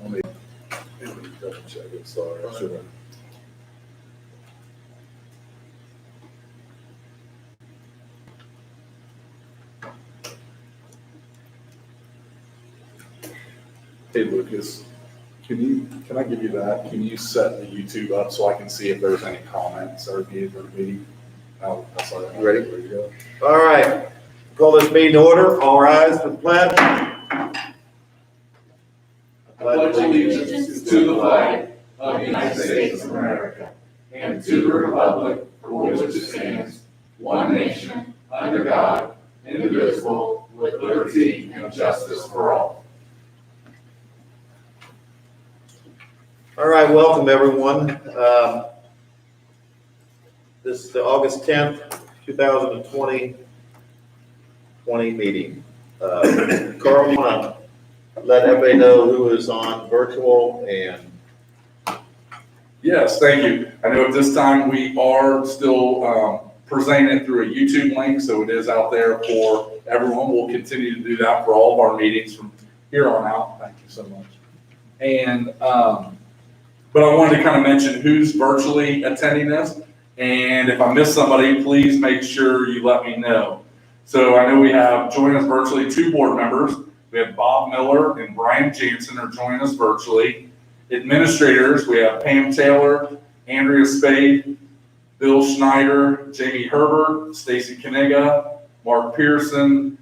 Let me double check it. Sorry, I should have. Hey Lucas, can I give you that? Can you set the YouTube up so I can see if there's any comments or any? Oh, sorry. You ready? There you go. All right, call this meeting to order. All rise for the pledge. I pledge allegiance to the flag of the United States of America and to the republic for which it stands, one nation, under God, indivisible, with liberty and justice for all. All right, welcome everyone. This is the August 10th, 2020 meeting. Carl, you want to let everybody know who is on virtual and Yes, thank you. I know at this time we are still presenting it through a YouTube link, so it is out there for everyone. We'll continue to do that for all of our meetings from here on out. Thank you so much. And but I wanted to kind of mention who's virtually attending this, and if I miss somebody, please make sure you let me know. So I know we have joining us virtually 2 board members. We have Bob Miller and Brian Jansen are joining us virtually. Administrators, we have Pam Taylor, Andrea Spade, Bill Schneider, Jamie Herbert, Stacy Kaniga, Mark Pearson,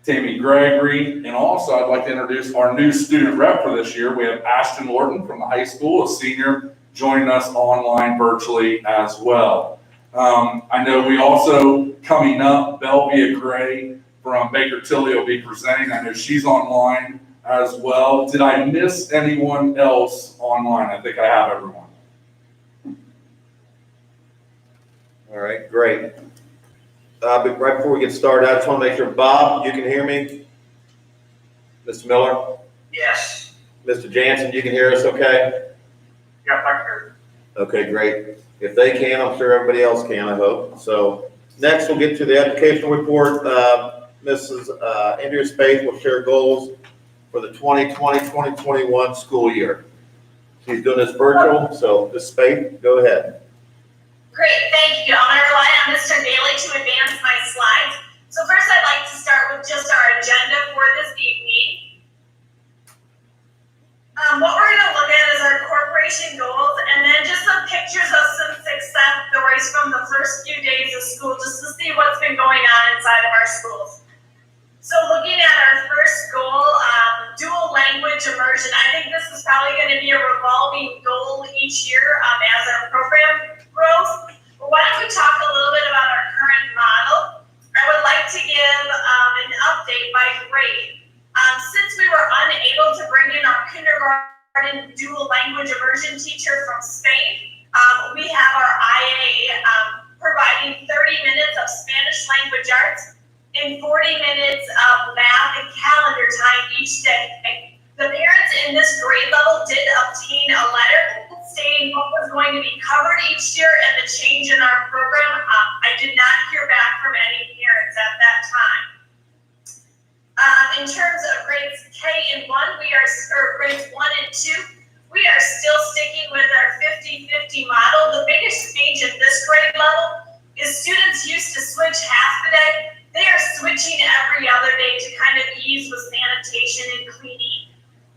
Tammy Gregory, and also I'd like to introduce our new student rep for this year. We have Ashton Lorton from the high school, a senior, joining us online virtually as well. I know we also, coming up, Belvia Gray from Baker Tilly will be presenting. I know she's online as well. Did I miss anyone else online? I think I have everyone. all right, great. But right before we get started, I just want to make sure, Bob, you can hear me? Mr. Miller? Yes. Mr. Jansen, you can hear us okay? Yep, I heard. Okay, great. If they can, I'm sure everybody else can, I hope. So next we'll get to the educational report. Mrs. Andrea Spade will share goals for the 2020-2021 school year. She's doing this virtual, so Ms. Spade, go ahead. Great, thank you. I'm going to rely on Mr. Daly to advance my slides. So first I'd like to start with just our agenda for this evening. What we're going to look at is our corporation goals and then just some pictures of some success stories from the first few days of school just to see what's been going on inside of our schools. So looking at our first goal, dual language immersion, I think this is probably going to be a revolving goal each year as our program grows. But why don't we talk a little bit about our current model? I would like to give an update by grade. Since we were unable to bring in our kindergarten dual language immersion teacher from Spain, we have our IA providing 30 minutes of Spanish language arts and 40 minutes of math and calendar time each day. The parents in this grade level did obtain a letter stating what was going to be covered each year and the change in our program. I did not hear back from any parents at that time. In terms of grades K and 1, grades 1 and 2, we are still sticking with our 50-50 model. The biggest change in this grade level is students used to switch half the day. They are switching every other day to kind of ease with sanitation and cleaning.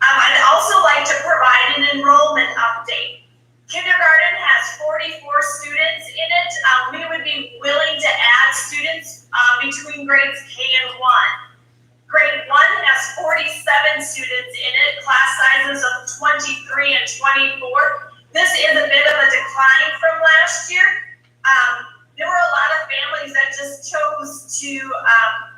I'd also like to provide an enrollment update. Kindergarten has 44 students in it. We would be willing to add students between grades K and 1. Grade 1 has 47 students in it, class sizes of 23 and 24. This is a bit of a decline from last year. There were a lot of families that just chose to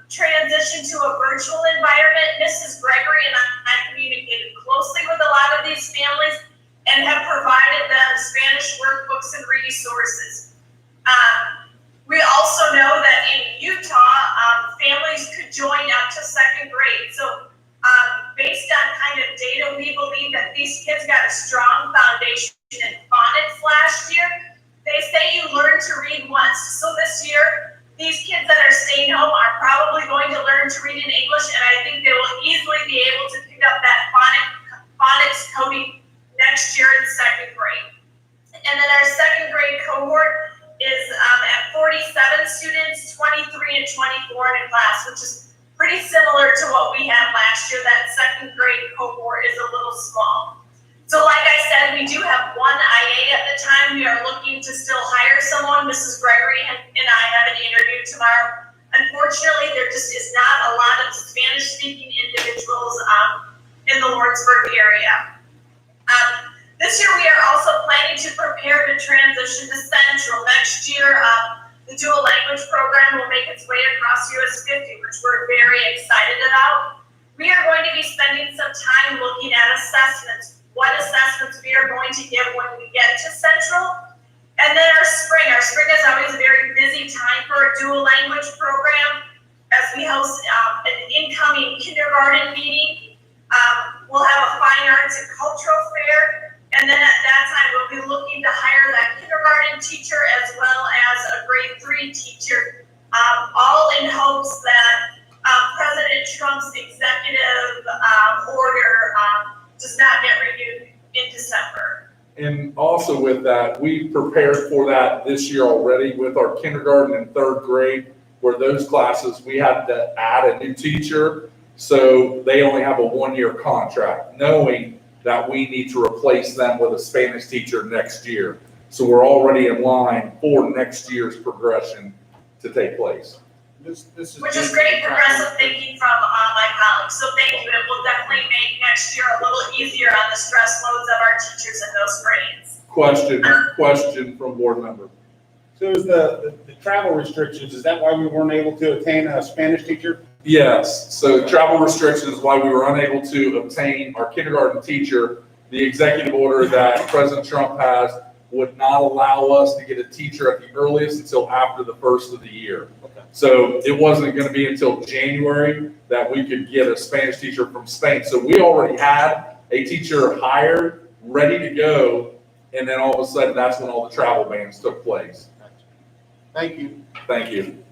transition to a virtual environment. Mrs. Gregory and I communicated closely with a lot of these families and have provided them Spanish workbooks and resources. We also know that in Utah, families could join up to 2nd grade. So based on kind of data, we believe that these kids got a strong foundation in phonics last year. They say you learn to read once. So this year, these kids that are staying home are probably going to learn to read in English, and I think they will easily be able to pick up that phonics pretty similar to what we had last year. That second grade cohort is a little small. So like I said, we do have one IA at the time. We are looking to still hire someone. Mrs. Gregory and I have an interview tomorrow. Unfortunately, there just is not a lot of Spanish-speaking individuals in the Lawrenceburg area. This year, we are also planning to prepare to transition to Central. Next year, the dual language program will make its way across US 50, which we're very excited about. We are going to be spending some time looking at assessments, what assessments we are going to give when we get to Central. And then our spring is always a very busy time for a dual language program as we host an incoming kindergarten meeting. We'll have a fine arts and cultural fair. And then at that time, we'll be looking to hire that kindergarten teacher as well as a grade 3 teacher, all in hopes that President Trump's executive order does not get renewed in December. And also with that, we prepared for that this year already with our kindergarten and third grade, where those classes, we had to add a new teacher. So they only have a 1-year contract, knowing that we need to replace them with a Spanish teacher next year. So we're already in line for next year's progression to take place. This is Which is great progressive thinking from my colleagues. So thank you. It will definitely make next year a little easier on the stress loads of our teachers in those grades. Question from board member. So is the travel restrictions, is that why we weren't able to attain a Spanish teacher? Yes, so travel restrictions is why we were unable to obtain our kindergarten teacher. The executive order that President Trump has would not allow us to get a teacher at the earliest until after the first of the year. Okay. So it wasn't going to be until January that we could get a Spanish teacher from Spain. So we already had a teacher hired, ready to go, and then all of a sudden that's when all the travel bans took place. Thank you. Thank you.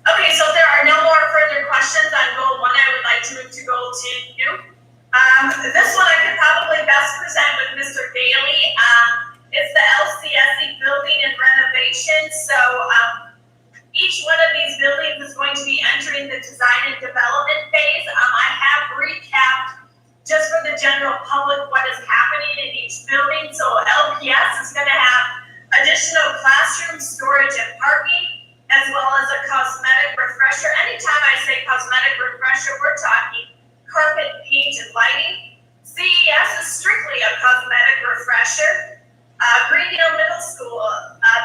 Okay, so if there are no more further questions on goal 1, I would like to move to goal 2. This one I could probably best present with Mr. Daly. It's the LCSC building and renovation. So each one of these buildings is going to be entering the design and development phase. I have recapped just for the general public what is happening in each building. So LPS is going to have additional classroom storage and parking, as well as a cosmetic refresher. Anytime I say cosmetic refresher, we're talking carpet, paint, and lighting. CES is strictly a cosmetic refresher. Greendale Middle School,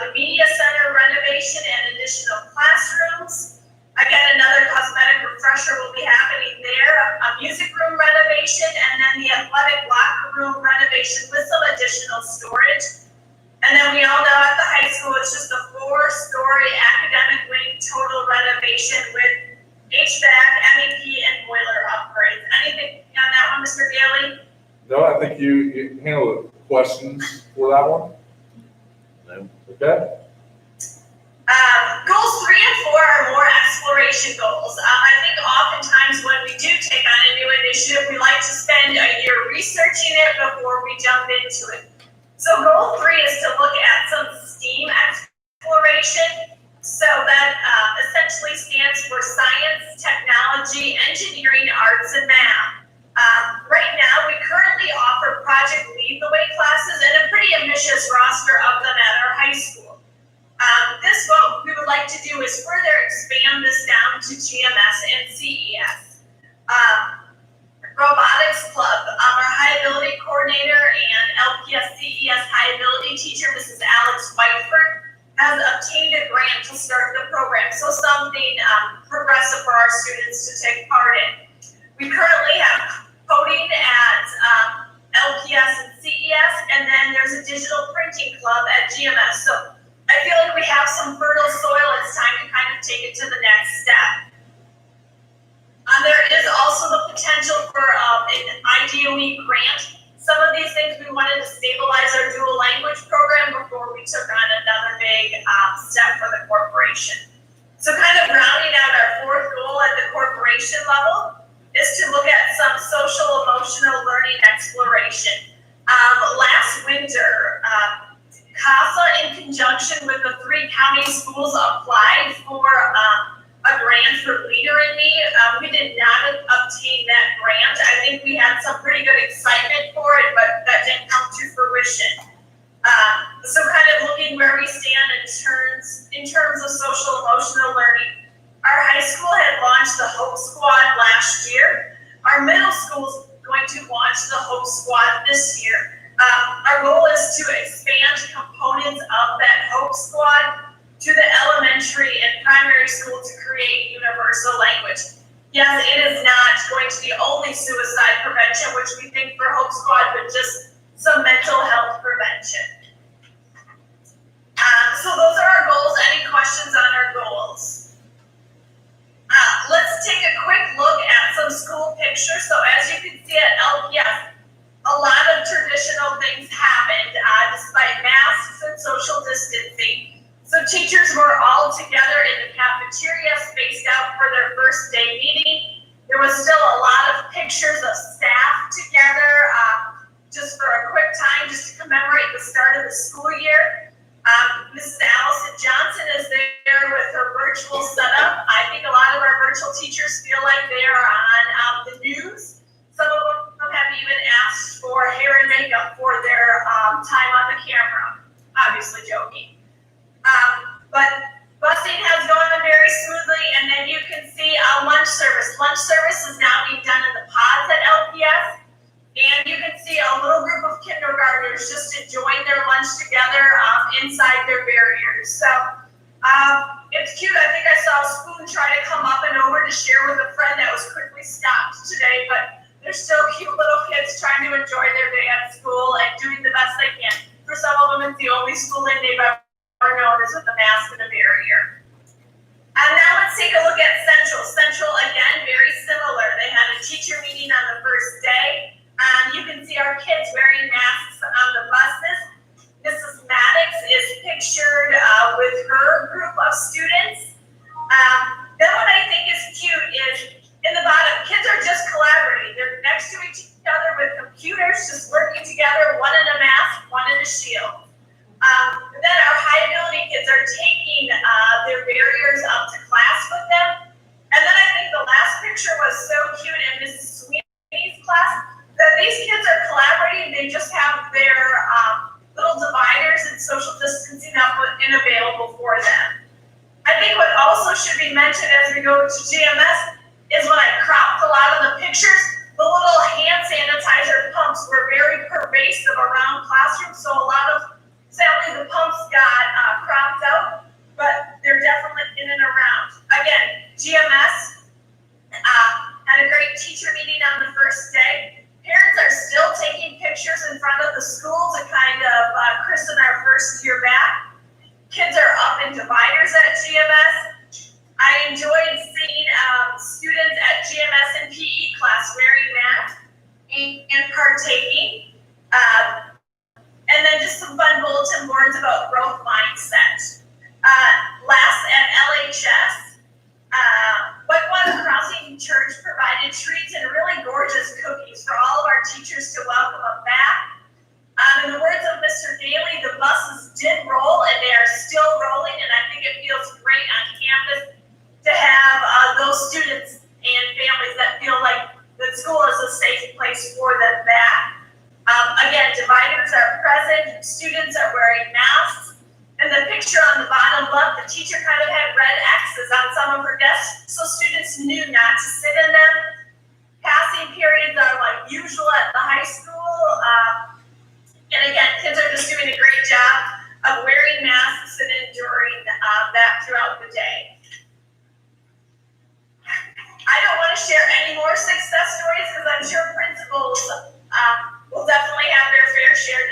the media center renovation and additional classrooms. Again, another cosmetic refresher will be happening there. A music room renovation, and then the athletic locker room renovation with some additional storage. And then we all know at the high school, it's just a 4-story academic wing total renovation with HVAC, MEP, and boiler upgrades. Anything on that one, Mr. Daly? No, I think you handled the questions for that one. No. Okay. Goals 3 and 4 are more exploration goals. I think oftentimes when we do take on a new initiative, we like to spend a year researching it before we jump into it. So goal 3 is to look at some STEAM exploration. So that essentially stands for science, technology, engineering, arts, and math. Right now, we currently offer Project Lead the Way classes and a pretty ambitious roster of them at our high school. What we would like to do is further expand this down to GMS and CES. Robotics Club, our high ability coordinator and LPS CES high ability teacher, Mrs. Alex Whiteford, has obtained a grant to start the program. So something progressive for our students to take part in. We currently have coding at LPS and CES, and then there's a digital printing club at GMS. So I feel like we have some fertile soil. It's time to kind of take it to the next step. There is also the potential for an IDOE grant. Some of these things we wanted to stabilize our dual language program before we took on another big step for the corporation. So kind of rounding out our 4th goal at the corporation level is to look at some social emotional learning exploration. Last winter, CASA in conjunction with the 3 county schools applied for a grant for Leader in Me. We did not obtain that grant. I think we had some pretty good excitement for it, but that didn't come to fruition. So kind of looking where we stand in terms of social emotional learning. Our high school had launched the Hope Squad last year. Our middle school is going to launch the Hope Squad this year. Our goal is to expand components of that Hope Squad to the elementary and primary school to create universal language. Yes, it is not going to be only suicide prevention, which we think for Hope Squad, but just some mental health prevention. So those are our goals. Any questions on our goals? Let's take a quick look at some school pictures. So as you can see at LPS, a lot of traditional things happened despite masks and social distancing. So teachers were all together in the cafeteria, spaced out for their first day meeting. There was still a lot of pictures of staff together, just for a quick time, just to commemorate the start of the school year. Mrs. Allison Johnson is there with her virtual setup. I think a lot of our virtual teachers feel like they are on the news. Some of them have even asked for hair and makeup for their time on the camera. Obviously joking. But busing has gone very smoothly, and then you can see lunch service. Lunch service is now being done in the pods at LPS, and you can see a little group of kindergartners just enjoying their lunch together inside their barriers. So it's cute. I think I saw a spoon try to come up and over to share with a friend that was quickly stopped today, but they're still cute little kids trying to enjoy their day at school and doing the best they can. For some of them, it's the only school they've ever known is with a mask and a barrier. And now let's take a look at Central. Central, again, very similar. They had a teacher meeting on the first day. You can see our kids wearing masks on the buses. Mrs. Maddox is pictured with her group of students. Then what I think is cute is in the bottom, kids are just collaborating. They're next to each other with computers, just working together, one in a mask, one in a shield. Then our high ability kids are taking their barriers up to class with them. And then I think the last picture was so cute in Mrs. Sweeney's class that these kids are collaborating. They just have their little dividers and social distancing up and available for them. I think what also should be mentioned as we go to GMS is when I cropped a lot of the pictures, the little hand sanitizer pumps were very pervasive around classrooms. So a lot of, sadly, the pumps got cropped out, but they're definitely in and around. Again, GMS had a great teacher meeting on the first day. Parents are still taking pictures in front of the school to kind of christen our first year back. Kids are up in dividers at GMS. I enjoyed seeing students at GMS and PE class wearing masks and partaking. And then just some fun bulletin boards about growth mindset. Last at LHS, Whitewater Crossing Church provided treats and really gorgeous cookies for all of our teachers to welcome them back. In the words of Mr. Daly, the buses did roll and they are still rolling, and I think it feels great on campus to have those students and families that feel like the school is a safe place for them back. Again, dividers are present, students are wearing masks. And the picture on the bottom left, the teacher kind of had red X's on some of her desks, so students knew not to sit in them. Passing periods are like usual at the high school. And again, kids are just doing a great job of wearing masks and enduring that throughout the day. I don't want to share any more success stories because I'm sure principals will definitely have their fair share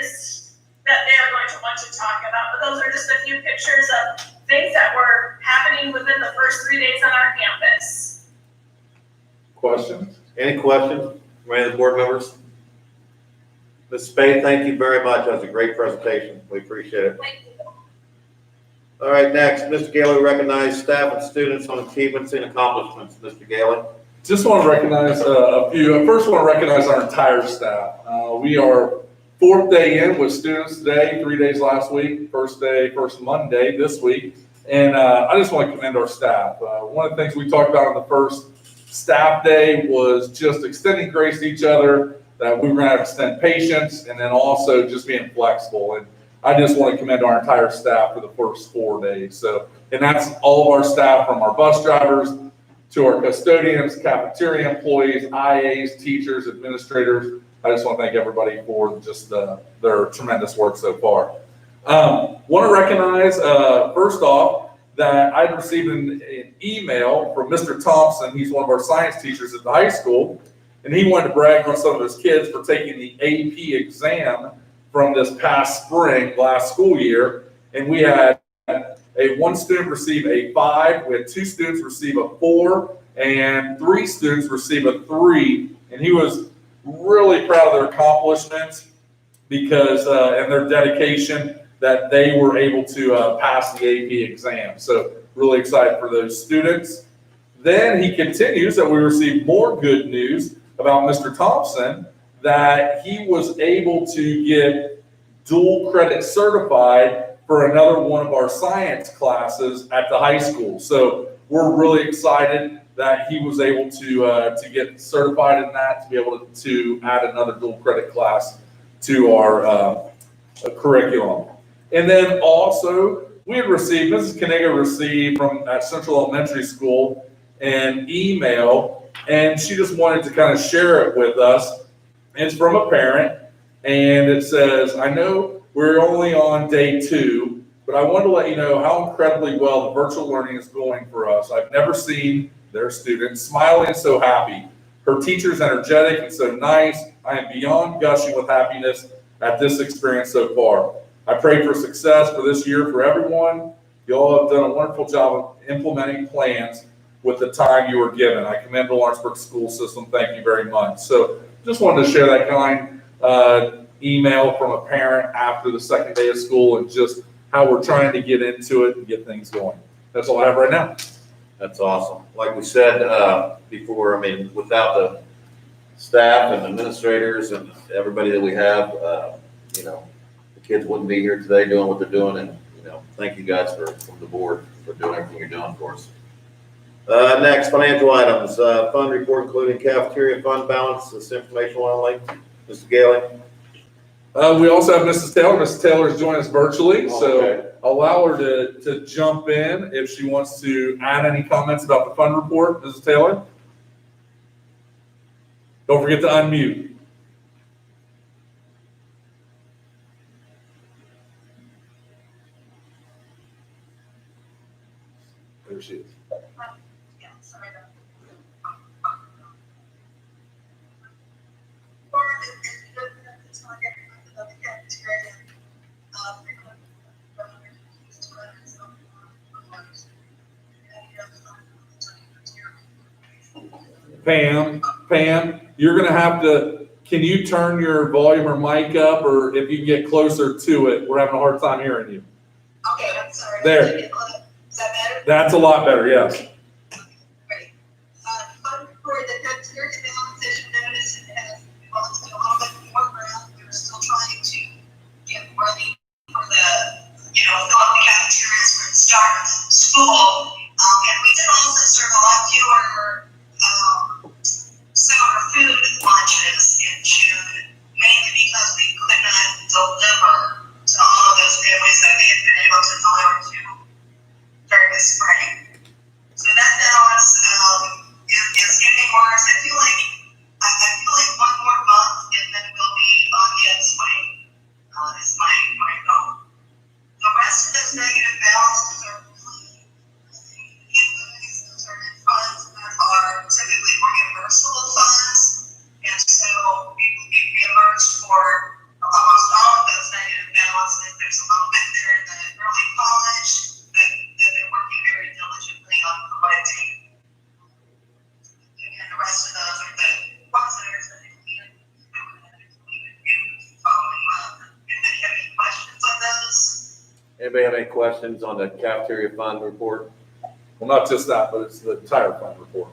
that they are going to want to talk about. But those are just a few pictures of things that were happening within the first 3 days on our campus. Questions? Any questions from any of the board members? Ms. Spade, thank you very much. That was a great presentation. We appreciate it. Thank you. All right, next, Mr. Gailey, recognize staff and students on achievements and accomplishments. Mr. Gailey. Just want to recognize a few. I first want to recognize our entire staff. We are 4th day in with students today, 3 days last week, first Monday this week. And I just want to commend our staff. One of the things we talked about on the first staff day was just extending grace to each other, that we were going to have to extend patience, and then also just being flexible. And I just want to commend our entire staff for the first 4 days. So, and that's all of our staff, from our bus drivers to our custodians, cafeteria employees, IAs, teachers, administrators. I just want to thank everybody for just their tremendous work so far. Want to recognize, first off, that I received an email from Mr. Thompson. He's one of our science teachers at the high school, and he wanted to brag on some of his kids for taking the AP exam from this past spring, last school year. And we had one student receive a 5, we had 2 students receive a 4, and 3 students receive a 3. And he was really proud of their accomplishments because, and their dedication, that they were able to pass the AP exam. So really excited for those students. Then he continues that we received more good news about Mr. Thompson, that he was able to get dual credit certified for another one of our science classes at the high school. So we're really excited that he was able to get certified in that, to be able to add another dual credit class to our curriculum. And then also, we had received, Mrs. Kaniga received from at Central Elementary School an email, and she just wanted to kind of share it with us. And it's from a parent, and it says, I know we're only on day 2, but I want to let you know how incredibly well the virtual learning is going for us. I've never seen their students smiling and so happy. Her teacher's energetic and so nice. I am beyond gushing with happiness at this experience so far. I pray for success for this year for everyone. You all have done a wonderful job of implementing plans with the time you were given. I commend the Lawrenceburg school system. Thank you very much. So just wanted to share that kind email from a parent after the second day of school, and just how we're trying to get into it and get things going. That's all I have right now. That's awesome. Like we said before, I mean, without the staff and administrators and everybody that we have, you know, the kids wouldn't be here today doing what they're doing. And, you know, thank you guys from the board for doing everything you're doing for us. Next, financial items, fund report including cafeteria fund balance. This information only. Mr. Gailey. We also have Mrs. Taylor. Mrs. Taylor is joining us virtually, so Okay. allow her to jump in if she wants to add any comments about the fund report. Mrs. Taylor? Don't forget to unmute. There she is. Yeah, sorry about Pam, you're gonna have to, can you turn your volume or mic up, or if you can get closer to it? We're having a hard time hearing you. Okay, I'm sorry. There. Is that better? That's a lot better, yes. Great. Fund report, the cafeteria balance, as you notice, it has gone to a little bit more ground. We're still trying to get ready for the, you know, fill up the cafeterias for the start of school. And we did also serve a lot fewer summer food lunches in June, mainly because we could not deliver to all of those families that we had been able to deliver to during the spring. So that balance is getting worse. I feel like one more month and then we'll be on the upswing. Is my goal. The rest of those negative balances are really those are in funds that are typically reimbursable funds, and so we will be reimbursed for almost all of those negative balances. There's a little bit there in the early college that they're working very diligently on collecting, and the rest of those are the ones that are following up. Anybody have any questions on those? Anybody have any questions on the cafeteria fund report? Well, not just that, but it's the entire fund report.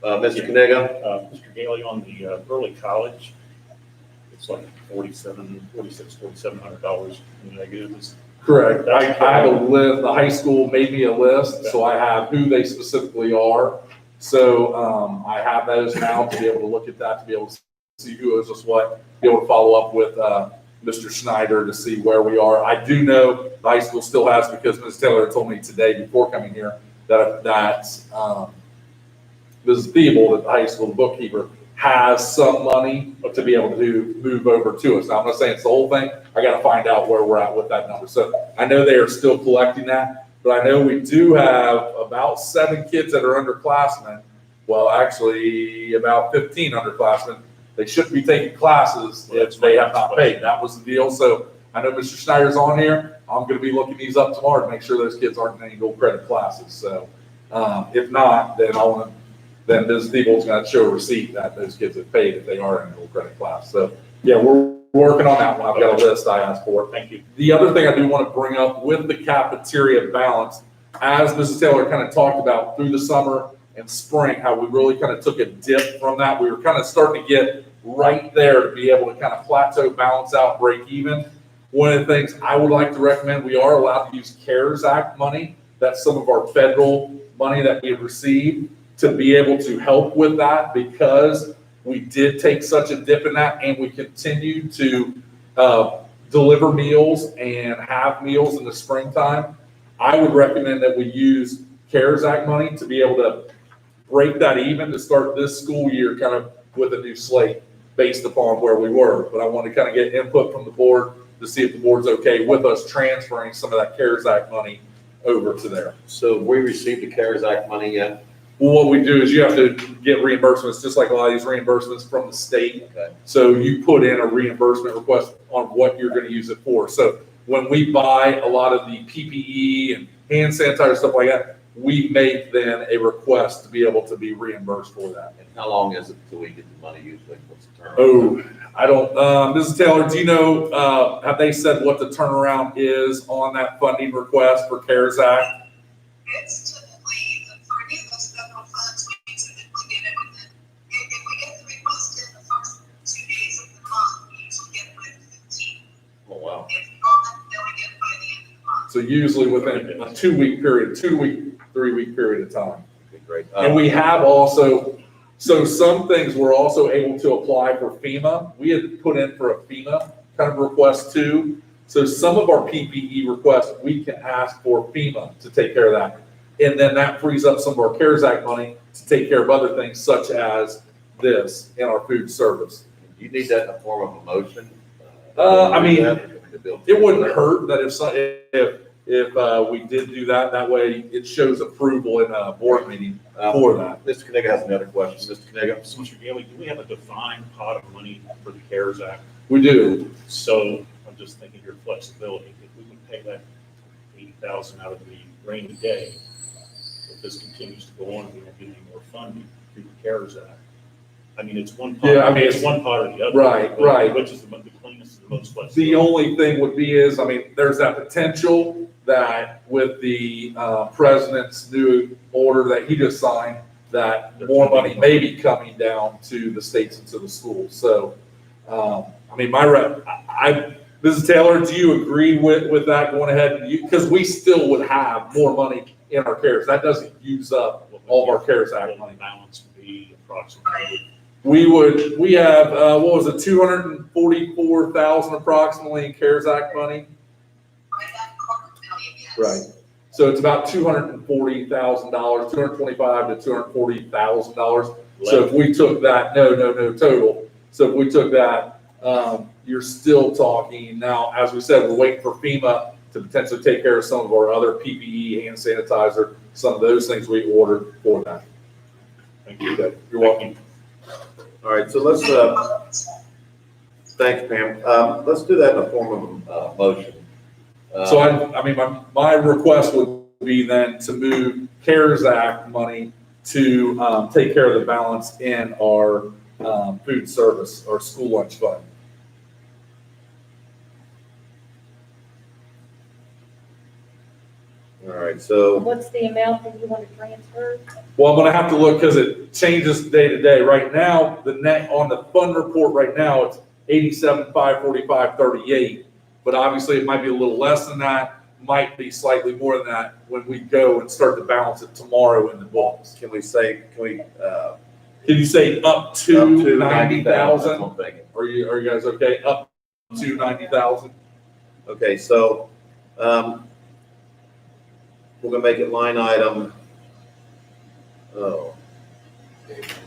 Mr. Kaniga? Mr. Gailey, on the early college, it's like $4,700 in negatives. Correct. I have a list, the high school made me a list, so I have who they specifically are. So, I have those now to be able to look at that, to be able to see who owes us what, be able to follow up with, Mr. Schneider to see where we are. I do know the high school still has, because Ms. Taylor told me today before coming here, that Mrs. Thiebel at the high school, the bookkeeper, has some money to be able to move over to us. Now, I'm not saying it's the whole thing. I gotta find out where we're at with that number. So I know they are still collecting that, but I know we do have about 7 kids that are underclassmen. Well, actually, about 15 underclassmen. They shouldn't be taking classes if they have not paid. That was the deal. So I know Mr. Schneider's on here. I'm gonna be looking these up tomorrow to make sure those kids aren't in any gold credit classes. So, if not, then Ms. Thiebel's gonna show a receipt that those kids have paid if they are in a gold credit class. So, yeah, we're working on that one. I've got a list I asked for. Thank you. The other thing I do want to bring up with the cafeteria balance, as Mrs. Taylor kind of talked about through the summer and spring, how we really kind of took a dip from that. We were kind of starting to get right there to be able to kind of plateau, balance out, break even. One of the things I would like to recommend, we are allowed to use CARES Act money. That's some of our federal money that we have received to be able to help with that, because we did take such a dip in that, and we continue to deliver meals and have meals in the springtime. I would recommend that we use CARES Act money to be able to break that even, to start this school year kind of with a new slate based upon where we were. But I want to kind of get input from the board to see if the board's okay with us transferring some of that CARES Act money over to there. So we received the CARES Act money yet? Well, what we do is you have to get reimbursements, just like a lot of these reimbursements from the state. Okay. So you put in a reimbursement request on what you're going to use it for. So when we buy a lot of the PPE and hand sanitizer, stuff like that, we make then a request to be able to be reimbursed for that. And how long is it until we get the money usually? What's the term? Oh, I don't, Mrs. Taylor, do you know, have they said what the turnaround is on that funding request for CARES Act? It's typically, for any of those federal funds, we typically get it within, if we get the request in the first 2 days of the month, we usually get it by the 15th. Oh, wow. If not, then we get it by the end of the month. So usually within a 2-week period, 3-week period of time. Okay, great. And we have also, so some things we're also able to apply for FEMA. We had put in for a FEMA kind of request too. So some of our PPE requests, we can ask for FEMA to take care of that. And then that frees up some of our CARES Act money to take care of other things such as this in our food service. You need that in the form of a motion? I mean, It It wouldn't hurt that if we did do that, that way it shows approval in a board meeting for that. Mr. Kniga has another question. Mr. Kniga? So, Mr. Gailey, do we have a defined pot of money for the CARES Act? We do. So I'm just thinking your flexibility, if we would pay that 80,000 out of the rainy day, if this continues to go on, we won't get any more funding through the CARES Act. I mean, it's one pot. Yeah, I mean, it's one pot or the other. Right, but right. Which is the cleanest and the most flexible. The only thing would be is, I mean, there's that potential that with the president's new order that he just signed, that more money may be coming down to the states and to the schools. So, I mean, Mrs. Taylor, do you agree with that going ahead? Because we still would have more money in our CARES. That doesn't use up all of our CARES Act money. Balance would be approximately. We have, what was it, 244,000 approximately in CARES Act money? Right, that $250,000, yes. Right. So it's about $240,000, $225,000 to $240,000. So if we took that, no, total. So if we took that, you're still talking now, as we said, we're waiting for FEMA to potentially take care of some of our other PPE, hand sanitizer, some of those things we ordered for that. Thank you. Okay, you're welcome. All right, so let's, thanks, Pam. Let's do that in the form of a motion. So I mean, my request would be then to move CARES Act money to take care of the balance in our food service or school lunch fund. All right, so, What's the amount that you want to transfer? Well, I'm gonna have to look because it changes day to day. Right now, the net on the fund report right now, it's 87,545.38. but obviously it might be a little less than that, might be slightly more than that when we go and start to balance it tomorrow in the books. Can we say, Can you say up to 90,000? That's what I'm thinking. Are you guys okay? Up to 90,000? Okay, so, we're gonna make it line item, We'll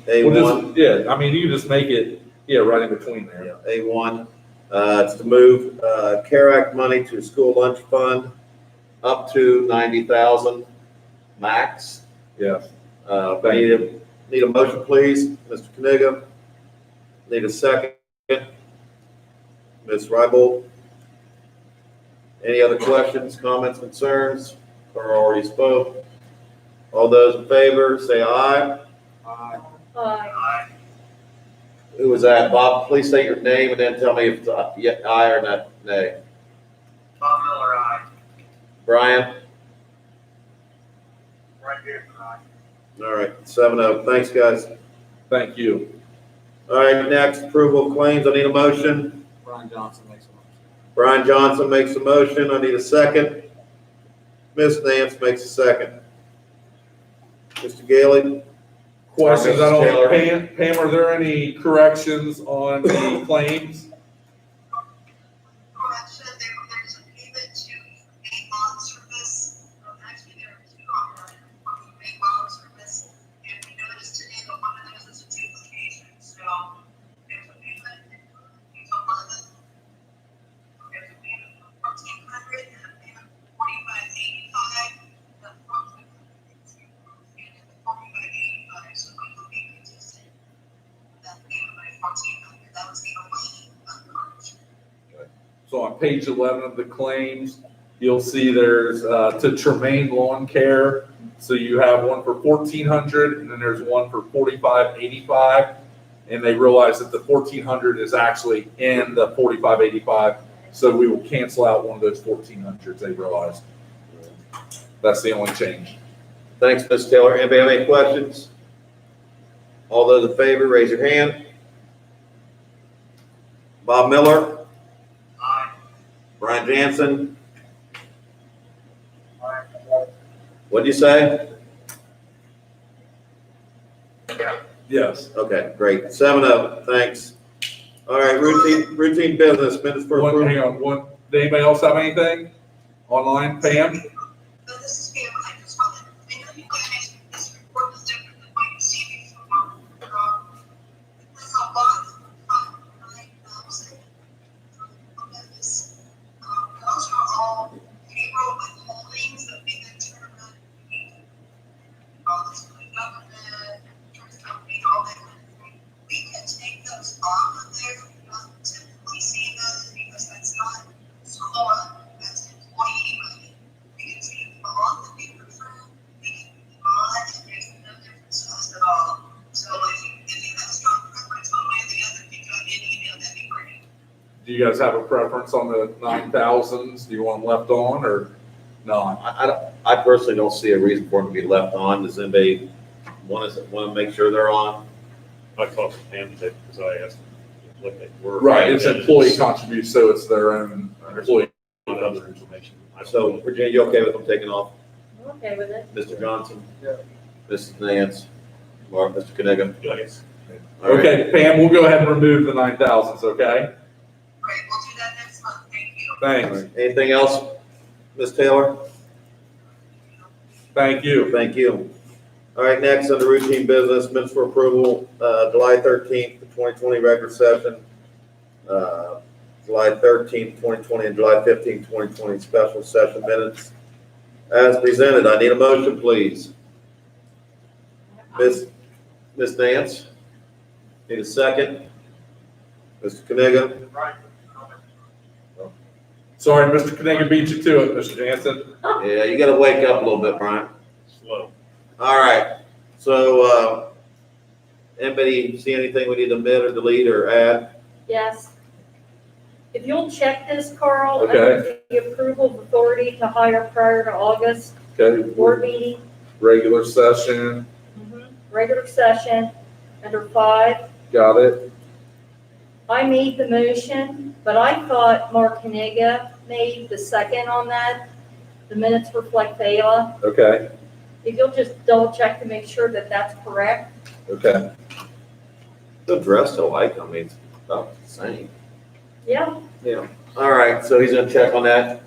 A1. just- Yeah, I mean, you can just make it, yeah, right in between there. Yeah, A1, it's to move, CARE Act money to school lunch fund up to 90,000 max. Yes. Need a motion, please, Mr. Kniga. Need a second. Ms. Rybold. Any other questions, comments, concerns? Carl already spoke. All those in favor, say aye. Aye. Who was that? Bob, please say your name and then tell me if it's aye or not, nay. Bob Miller, aye. Brian? Right here, aye. All right, 7-0. Thanks, guys. Thank you. All right, next, approval of claims. I need a motion. Brian Johnson makes a motion. Brian Johnson makes a motion. I need a second. Ms. Nance makes a second. Mr. Gailey? Questions? I Taylor. don't, Pam, are there any corrections on the claims? Correction, there's a payment to a bond service. Actually, there are two on that, a bond service. And we noticed today that one of those is a duplication, so there's a payment, it's 11. There's a payment of 1,400 and a payment of 4,585. The 4,585, so we will be consistent. That payment by 1,400, that was the only correction. So on page 11 of the claims, you'll see there's, to Tremaine Lawn Care. So you have one for 1,400 and then there's one for 4,585. And they realize that the 1,400 is actually in the 4,585. So we will cancel out one of those 1,400s, they realized. That's the only change. Thanks, Ms. Taylor. Anybody have any questions? All those in favor, raise your hand. Bob Miller? Aye. Brian Jansen? Aye. What'd you say? Yes. Okay, great. 7-0, thanks. All right, routine business, minutes for approval. Hang on, did anybody else have anything online? Pam? No, this is Pam. I just wanted, I know you guys, this report is different than what you see before. There's a lot of 9,000. Those are all payroll withholdings that we then turn around and pay. All this for the government, insurance company, all that kind of thing. We can take those off of there. We don't typically see those because that's not school, that's employee money. We can take them off if we prefer. We can move on. It makes no difference to us at all. So if you have a strong preference one way or the other, if you got an email, that'd be great. Do you guys have a preference on the 9,000s? Do you want them left on or not? I personally don't see a reason for them to be left on. Does anybody want to make sure they're on? I talked to Pam today because I asked them to look at where. Right, it's employee contribution, so it's their own employee. Not other information. So, Virginia, you okay with them taking off? I'm okay with it. Mr. Johnson? Yeah. Mrs. Nance? Mark, Mr. Kniga? Yes. All right. Okay, Pam, we'll go ahead and remove the 9,000s, okay? Great, we'll do that next month. Thank you. All Thanks, right. Anything else, Ms. Taylor? thank you. Thank you. All right, next, under routine business, minutes for approval, July 13th, 2020 regular session, July 13th, 2020, and July 15th, 2020 special session minutes. As presented, I need a motion, please. Ms. Nance? Need a second? Mr. Kniga? Right. Sorry, Mr. Kniga beat you to it, Mr. Jansen. Yeah, you gotta wake up a little bit, Brian. Slow. All right, so, anybody see anything we need to omit or delete or add? Yes. If you'll check this, Carl, Okay. under the approval of authority to hire prior to August Okay, board meeting, regular session, regular session, under 5, got it. I made the motion but I thought Mark Kaniga made the second on that. The minutes reflect Fela. Okay, If you'll just double check to make sure that that's correct. okay. The dress alike, I mean, it's about the same. Yeah, Yeah. All right, so he's gonna check on that.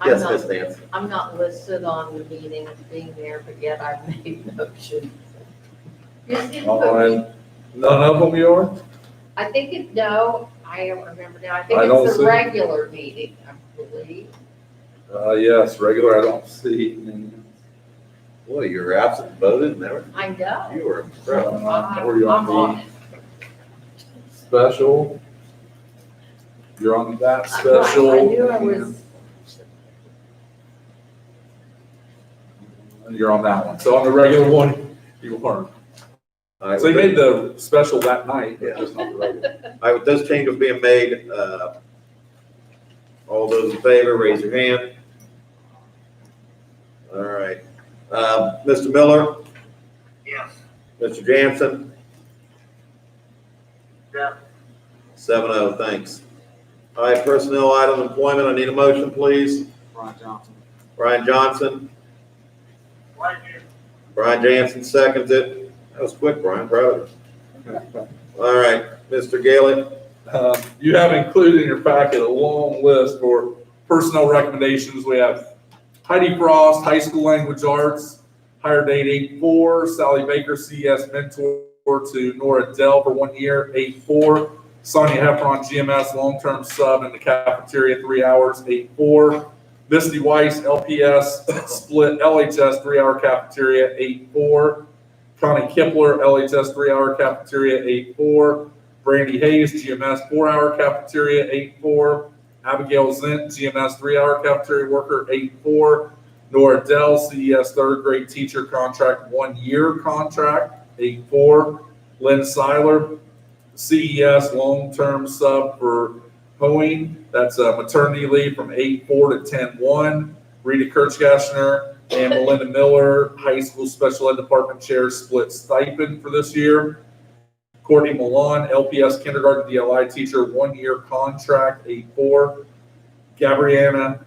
Yes, Ms. Nancy. I'm not listed on the meeting as being there, but yet I've made motions. Just didn't put me- On, none of them you are? I think it, no, I don't remember now. I think I don't it's see- the regular meeting, I believe. Yes, regular, I don't see. Boy, you were absent, voted, and everything. I know. You were impressed. Where you I'm on on it. the special? You're on that I knew I special? was, You're on that one. So on the regular one, you weren't. All right, So you made the special that night, but just not the regular. all right, with this change was being made, all those in favor, raise your hand. All right, Mr. Miller, Yes. Mr. Jansen, Yeah. 7-0, thanks. All right, personnel item employment, I need a motion, please. Brian Johnson. Brian Johnson, Like you. Brian Jansen seconds it. That was quick, Brian, proud of you. All right, Mr. Gailey, You have included in your packet a long list for personnel recommendations. We have Heidi Frost, high school language arts, hire date 8/4. Sally Baker, CES mentor to Nora Dell for 1 year, 8/4. Sonia Heffron, GMS long-term sub in the cafeteria, 3 hours, 8/4. Misty Weiss, LPS split LHS 3-hour cafeteria, 8/4. Connie Kipler, LHS 3-hour cafeteria, 8/4. Brandy Hayes, GMS 4-hour cafeteria, 8/4. Abigail Zint, GMS 3-hour cafeteria worker, 8/4. Nora Dell, CES 3rd grade teacher contract, 1 year contract, 8/4. Lynn Seiler, CES long-term sub for hoeing, that's maternity leave from 8/4 to 10/1. Rita Kirchgassner and Melinda Miller, high school special ed department chair, split stipend for this year. Courtney Milan, LPS kindergarten DLI teacher, 1 year contract, 8/4. Gabriana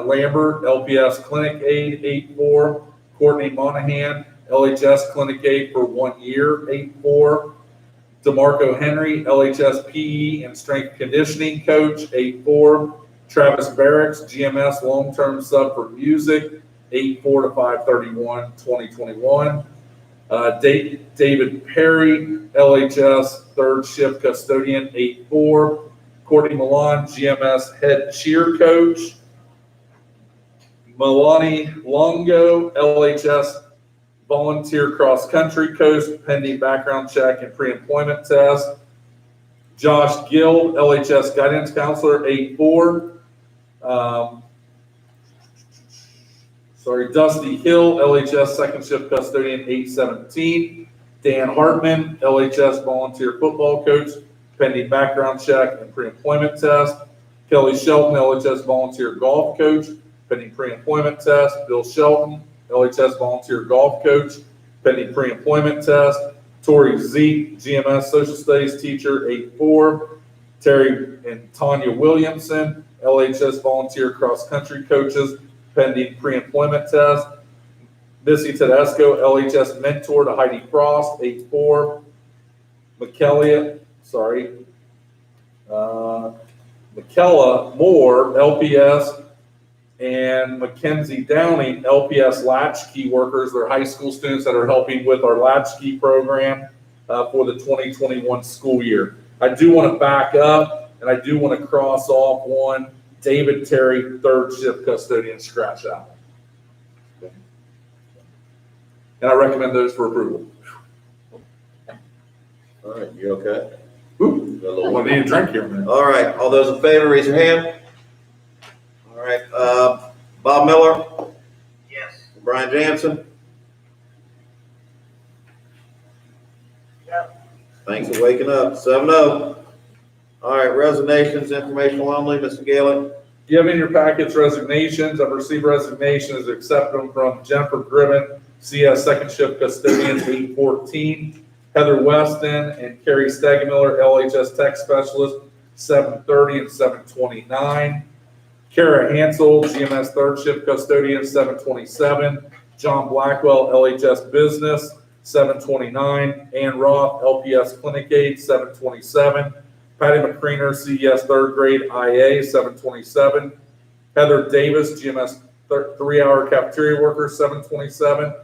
Lambert, LPS clinic aide, 8/4. Courtney Monahan, LHS clinic aide for 1 year, 8/4. DeMarco Henry, LHS PE and strength conditioning coach, 8/4. Travis Barracks, GMS long-term sub for music, 8/4 to 5/31/2021. David Perry, LHS third shift custodian, 8/4. Courtney Milan, GMS head cheer coach. Milani Longo, LHS volunteer cross-country coach, pending background check and pre-employment test. Josh Gill, LHS guidance counselor, 8/4. Dusty Hill, LHS second shift custodian, 8/17. Dan Hartman, LHS volunteer football coach, pending background check and pre-employment test. Kelly Shelton, LHS volunteer golf coach, pending pre-employment test. Bill Shelton, LHS volunteer golf coach, pending pre-employment test. Tori Zeke, GMS social studies teacher, 8/4. Terry and Tanya Williamson, LHS volunteer cross-country coaches, pending pre-employment test. Missy Tedesco, LHS mentor to Heidi Frost, 8/4. Michaela Moore, LPS, and Mackenzie Downing, LPS latchkey workers. They're high school students that are helping with our latchkey program for the 2021 school year. I do want to back up, and I do want to cross off one, David Terry, third shift custodian, scratch out. Okay. And I recommend those for approval. all right, you okay? Ooh, Got a little- I need a drink here, man. All right, all those in favor, raise your hand. All right, Bob Miller, Yes. Brian Jansen. Yep. Thanks for waking up, 7-0. All right, resignations, informational only, Mr. Galen. You have in your packets resignations. I've received resignations, accept them from Jennifer Grimmon, CS second shift custodian, 8/14. Heather Weston and Carrie Stegemiller, LHS Tech Specialist, 7:30 and 7:29. Kara Hansel, GMS Third Shift Custodian, 7:27. John Blackwell, LHS Business, 7:29. Ann Roth, LPS Clinic Aide, 7:27. Patty McCreener, CES Third Grade IA, 7:27. Heather Davis, GMS 3-hour cafeteria worker, 7:27.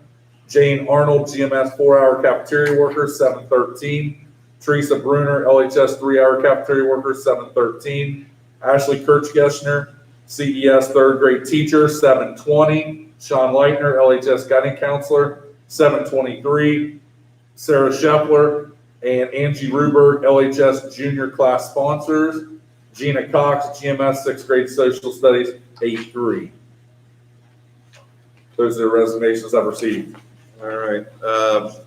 Jane Arnold, GMS 4-hour cafeteria worker, 7:13. Teresa Bruner, LHS 3-hour cafeteria worker, 7:13. Ashley Kirchgessner, CES 3rd grade teacher, 7:20. Sean Leitner, LHS guiding counselor, 7:23. Sarah Scheffler and Angie Ruberg, LHS junior class sponsors. Gina Cox, GMS 6th grade social studies, 8:3. Those are the resignations I've received. All right,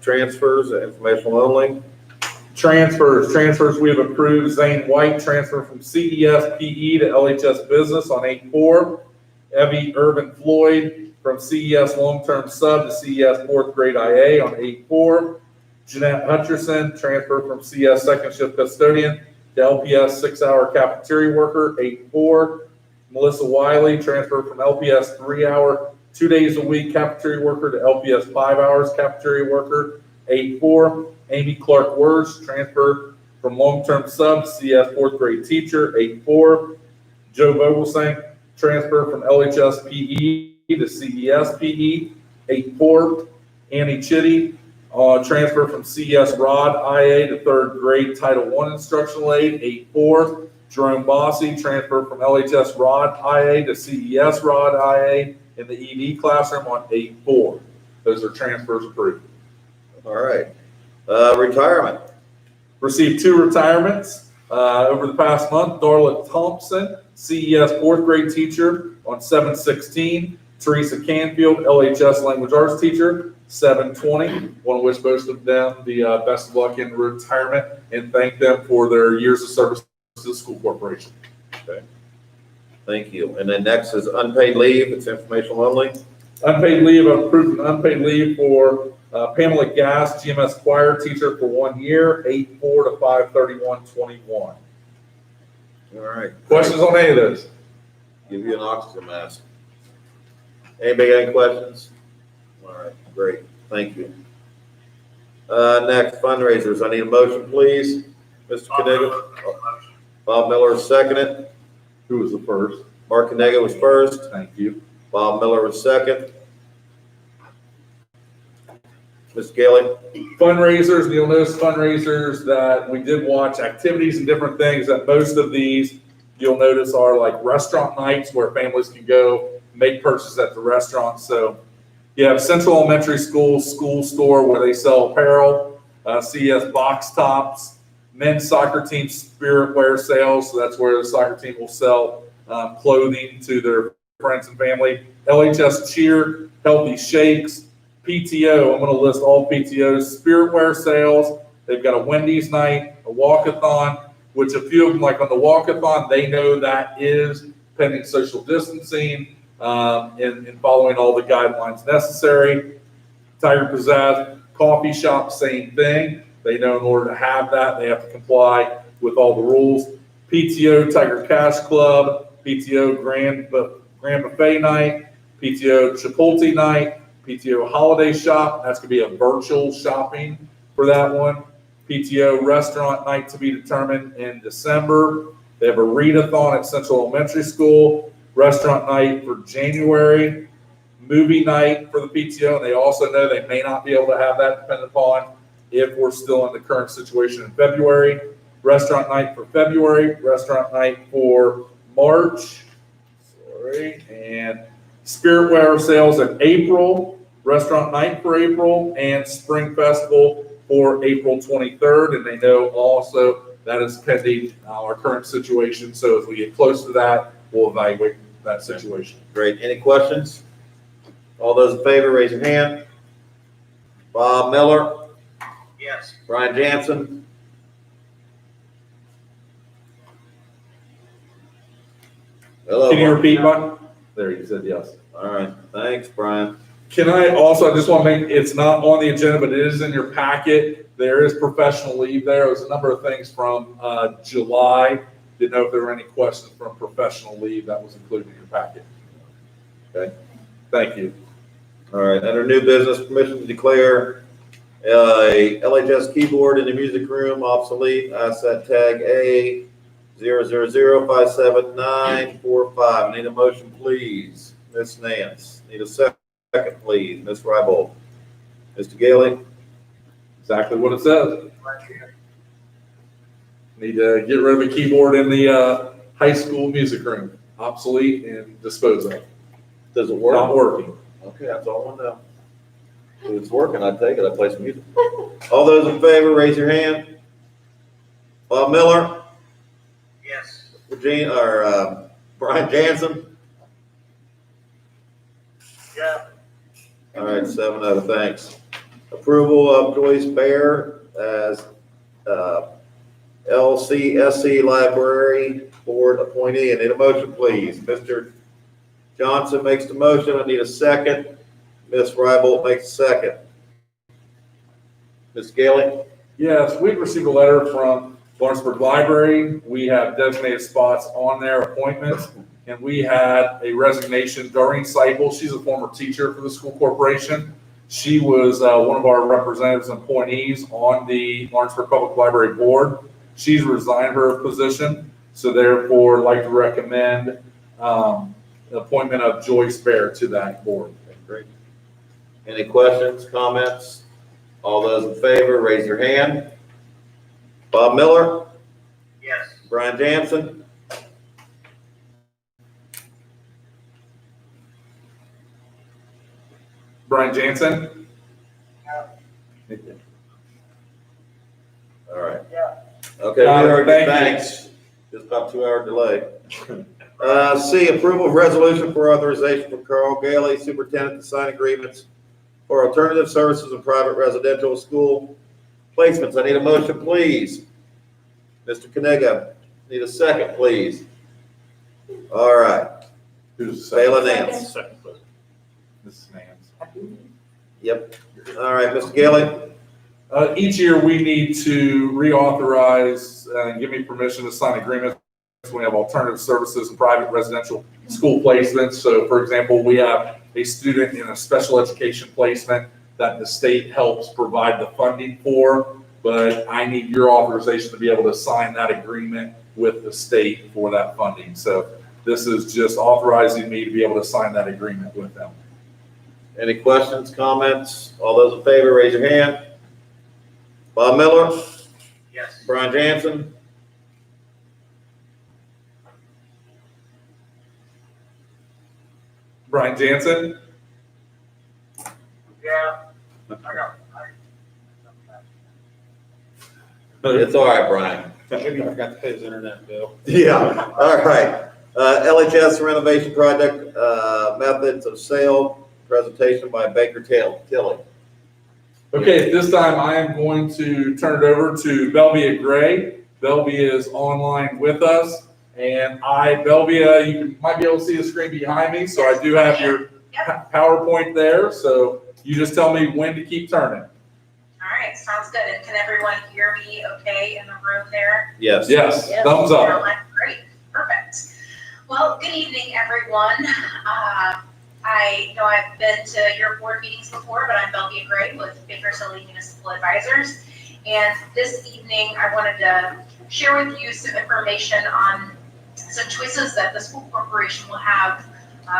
transfers, informational only. Transfers we have approved. Zane White transfer from CES PE to LHS Business on 8/4. Evie Irvin Floyd from CES long-term sub to CES 4th grade IA on 8/4. Jeanette Hutcherson transfer from CES second shift custodian to LPS 6-hour cafeteria worker, 8/4. Melissa Wiley transfer from LPS 3-hour 2 days a week cafeteria worker to LPS 5 hours cafeteria worker, 8/4. Amy Clark Words transfer from long-term sub to CS 4th grade teacher, 8/4. Joe Vogelsang transfer from LHS PE to CES PE, 8/4. Annie Chitty transfer from CES Rod IA to 3rd grade Title I instructional aid, 8/4. Jerome Bossy transfer from LHS Rod IA to CES Rod IA in the ED classroom on 8/4. Those are transfers approved. All right. Retirement. Received 2 retirements over the past month. Darla Thompson, CES 4th grade teacher on 7/16. Teresa Canfield, LHS language arts teacher, 7/20. Want to wish both of them the best of luck in retirement and thank them for their years of service to the school corporation. Okay. Thank you. And then next is unpaid leave. It's informational only. Unpaid leave, I've approved an unpaid leave for Pamela Gass, GMS choir teacher for 1 year, 8/4 to 5/31/21. All right. Questions on any of those? Give you an oxygen mask. Anybody got any questions? All right, great. Thank you. Next, fundraisers. I need a motion, please. Mr. Kaniga. Bob Miller is seconded. Who was the first? Mark Kaniga was first. Thank you. Bob Miller was second. Ms. Gailey. Fundraisers, you'll notice fundraisers that we did watch activities and different things that most of these you'll notice are like restaurant nights where families can go make purchases at the restaurant. So you have Central Elementary School school store where they sell apparel, CES box tops, men's soccer team spirit wear sales. So that's where the soccer team will sell clothing to their friends and family. LHS cheer, healthy shakes, PTO. I'm going to list all PTOs. Spirit wear sales. They've got a Wendy's night, a walkathon, which a few of them, like on the walkathon, they know that is pending social distancing and following all the guidelines necessary. Tiger Pizzazz coffee shop, same thing. They know in order to have that, they have to comply with all the rules. PTO Tiger Cash Club, PTO Grand Buffet Night, PTO Chipotle Night, PTO Holiday Shop. That's going to be a virtual shopping for that one. PTO Restaurant Night to be determined in December. They have a readathon at Central Elementary School. Restaurant Night for January. Movie night for the PTO. And they also know they may not be able to have that depending upon if we're still in the current situation in February. Restaurant night for February. Restaurant night for March. And Spirit Wear sales in April. Restaurant night for April. And Spring Festival for April 23rd. And they know also that is pending our current situation. So as we get close to that, we'll evaluate that situation. Great. Any questions? All those in favor, raise your hand. Bob Miller, Yes. Brian Jansen. Hello. Can you repeat, Mike? There, you said yes. All right. Thanks, Brian. Can I also, I just want to make, it's not on the agenda, but it is in your packet. There is professional leave there. There's a number of things from July. Didn't know if there were any questions from professional leave that was included in your packet. Okay, thank you. All right, under new business, permission to declare a LHS keyboard in the music room obsolete, asset tag A 000579945. Need a motion, please. Ms. Nance. Need a second, please. Ms. Rybold. Mr. Gailey. Exactly what it says. Need to get rid of a keyboard in the high school music room, obsolete and dispose of. Does it work? Not working. Okay, that's all I want to know. If it's working, I'd take it. I'd play some music. All those in favor, raise your hand. Bob Miller, Yes. Brian Jansen. Yeah. All right, 7-0, thanks. Approval of Joyce Bear as LCSC Library Board appointee. I need a motion, please. Mr. Johnson makes the motion. I need a second. Ms. Rybold makes a second. Ms. Gailey? Yes, we've received a letter from Lawrenceburg Library. We have designated spots on their appointments, and we had a resignation during cycle. She's a former teacher for the school corporation. She was one of our representatives and appointees on the Lawrenceburg Public Library Board. She's resigned her position, so therefore I'd like to recommend the appointment of Joyce Bear to that board. Okay, great. Any questions, comments? All those in favor, raise your hand. Bob Miller, Yes. Brian Jansen, Brian Jansen? all right. Yeah. Okay, we Got it. already, Thank you. thanks. Just about 2-hour delay. C, approval of resolution for authorization for Carl Gailey, superintendent, to sign agreements for alternative services and private residential school placements. I need a motion, please. Mr. Kaniga, need a second, please. All right, Who's the second? Bayla Nance. Second, please. Mrs. Nance. Yep. All right, Mr. Gailey. Each year, we need to reauthorize and give me permission to sign agreements when we have alternative services and private residential school placements. So for example, we have a student in a special education placement that the state helps provide the funding for, but I need your authorization to be able to sign that agreement with the state for that funding. So this is just authorizing me to be able to sign that agreement with them. Any questions, comments? All those in favor, raise your hand. Bob Miller, Yes. Brian Jansen, Brian Jansen? Yeah. I got. it's all right, Brian. Maybe you forgot to pay his internet bill. Yeah, all right. LHS renovation project, methods of sale, presentation by Baker Tilly. Okay, at this time, I am going to turn it over to Belvia Gray. Belvia is online with us. And Belvia, you might be able to see the screen behind me. So I do have your PowerPoint there. So you just tell me when to keep turning. All right, sounds good. And can everyone hear me okay in the room there? Yes. Yes, Yes. thumbs up. Caroline, great, perfect. Well, good evening, everyone. I know I've been to your board meetings before, but I'm Belvia Gray with Baker Tilly Municipal Advisors. And this evening, I wanted to share with you some information on some choices that the school corporation will have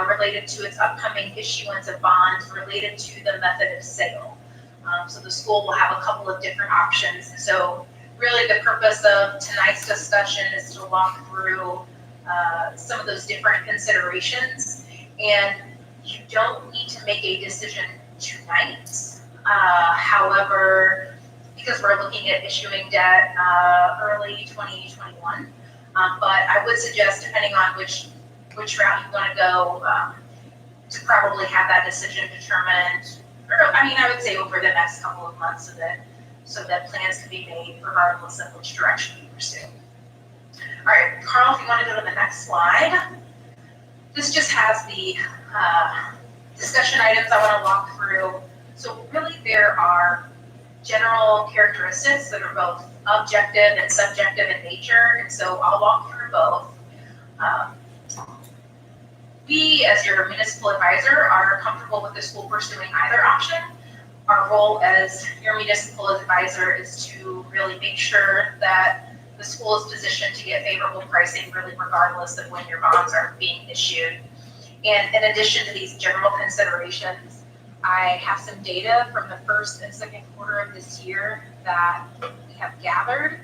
related to its upcoming issuance of bonds related to the method of sale. So the school will have a couple of different options. And so really the purpose of tonight's discussion is to walk through some of those different considerations. And you don't need to make a decision tonight. However, because we're looking at issuing debt early 2021, but I would suggest, depending on which route you want to go, to probably have that decision determined. Or, I mean, I would say over the next couple of months, so that plans can be made regardless of which direction you pursue. All right, Carl, if you want to go to the next slide. This just has the discussion items I want to walk through. So really there are general characteristics that are both objective and subjective in nature, and so I'll walk through both. We, as your municipal advisor, are comfortable with the school pursuing either option. Our role as your municipal advisor is to really make sure that the school is positioned to get favorable pricing, really regardless of when your bonds are being issued. And in addition to these general considerations, I have some data from the first and second quarter of this year that we have gathered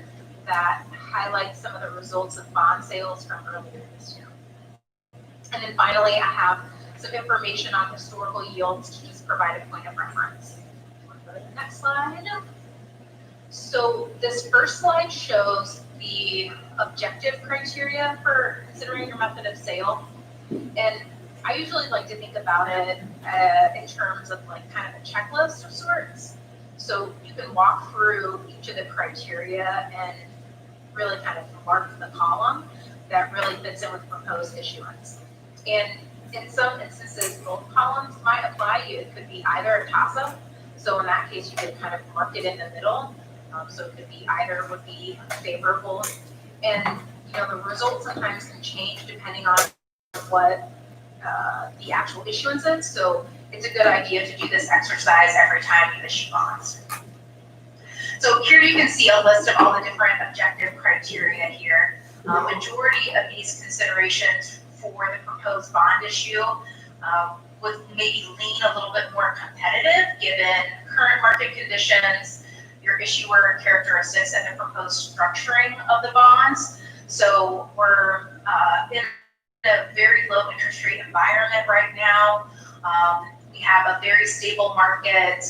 that highlights some of the results of bond sales from earlier this year. And then finally, I have some information on historical yields to just provide a point of reference. Go to the next slide. So this first slide shows the objective criteria for considering your method of sale. And I usually like to think about it in terms of like kind of a checklist of sorts. So you can walk through each of the criteria and really kind of mark the column that really fits in with proposed issuance. And in some instances, both columns might apply. It could be either a toss-up. So in that case, you could kind of mark it in the middle. So it could be either would be favorable. And the results sometimes can change depending on what the actual issuance is. So it's a good idea to do this exercise every time you issue bonds. So here you can see a list of all the different objective criteria here. Majority of these considerations for the proposed bond issue would maybe lean a little bit more competitive given current market conditions, your issuer characteristics, and the proposed structuring of the bonds. So we're in a very low interest rate environment right now. We have a very stable market.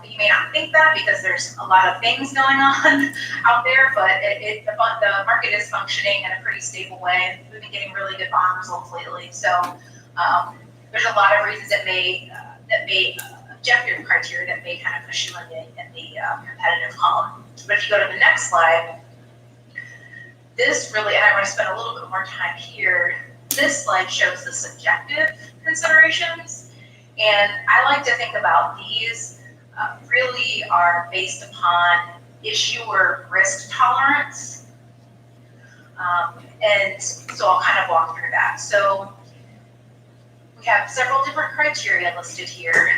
You may not think that because there's a lot of things going on out there, but the market is functioning in a pretty stable way. We've been getting really good bond results lately. So there's a lot of reasons that may objective criteria that may kind of push you in the competitive column. But if you go to the next slide, this really, and I'm going to spend a little bit more time here, this slide shows the subjective considerations. And I like to think about these really are based upon issuer risk tolerance. And so I'll kind of walk through that. So we have several different criteria listed here.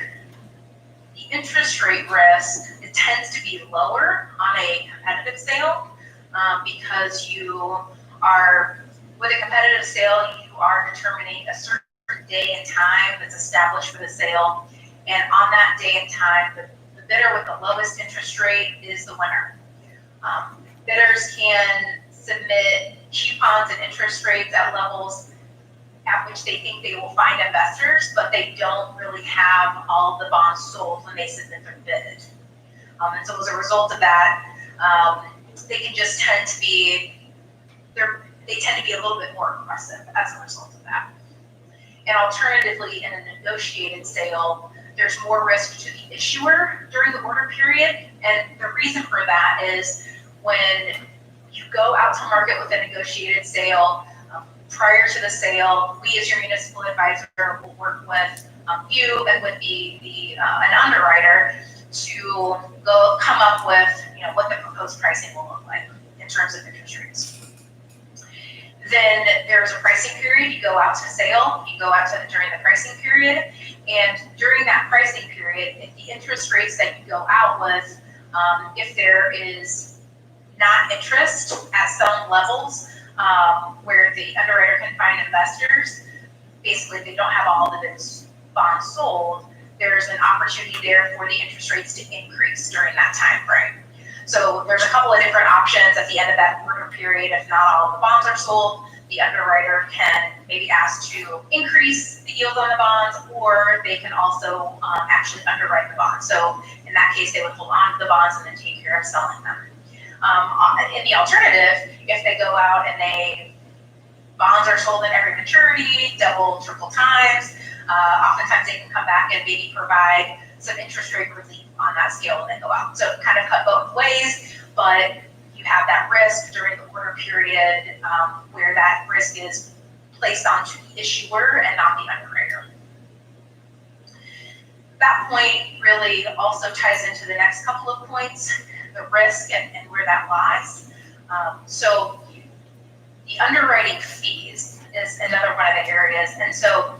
The interest rate risk, it tends to be lower on a competitive sale because you are, with a competitive sale, you are determining a certain day and time that's established for the sale. And on that day and time, the bidder with the lowest interest rate is the winner. Bidders can submit coupons and interest rates at levels at which they think they will find investors, but they don't really have all the bonds sold when they submit their bid. And so as a result of that, they can just tend to be, they tend to be a little bit more aggressive as a result of that. And alternatively, in a negotiated sale, there's more risk to the issuer during the order period. And the reason for that is when you go out to market with a negotiated sale, prior to the sale, we as your municipal advisor will work with you and with an underwriter to come up with what the proposed pricing will look like in terms of interest rates. Then there's a pricing period. You go out to sale. You go out during the pricing period, and during that pricing period, if the interest rates that you go out with, if there is not interest at some levels where the underwriter can find investors, basically they don't have all of its bonds sold, there's an opportunity there for the interest rates to increase during that time frame. So there's a couple of different options at the end of that order period. If not all of the bonds are sold, the underwriter can maybe ask to increase the yield on the bonds, or they can also actually underwrite the bonds. So in that case, they would hold on to the bonds and then take care of selling them. In the alternative, if they go out and bonds are sold at every maturity, double, triple times, oftentimes they can come back and maybe provide some interest rate relief on that scale when they go out. So kind of cut both ways, but you have that risk during the order period where that risk is placed onto the issuer and not the underwriter. that point really also ties into the next couple of points, the risk and where that lies. So the underwriting fees is another one of the areas. And so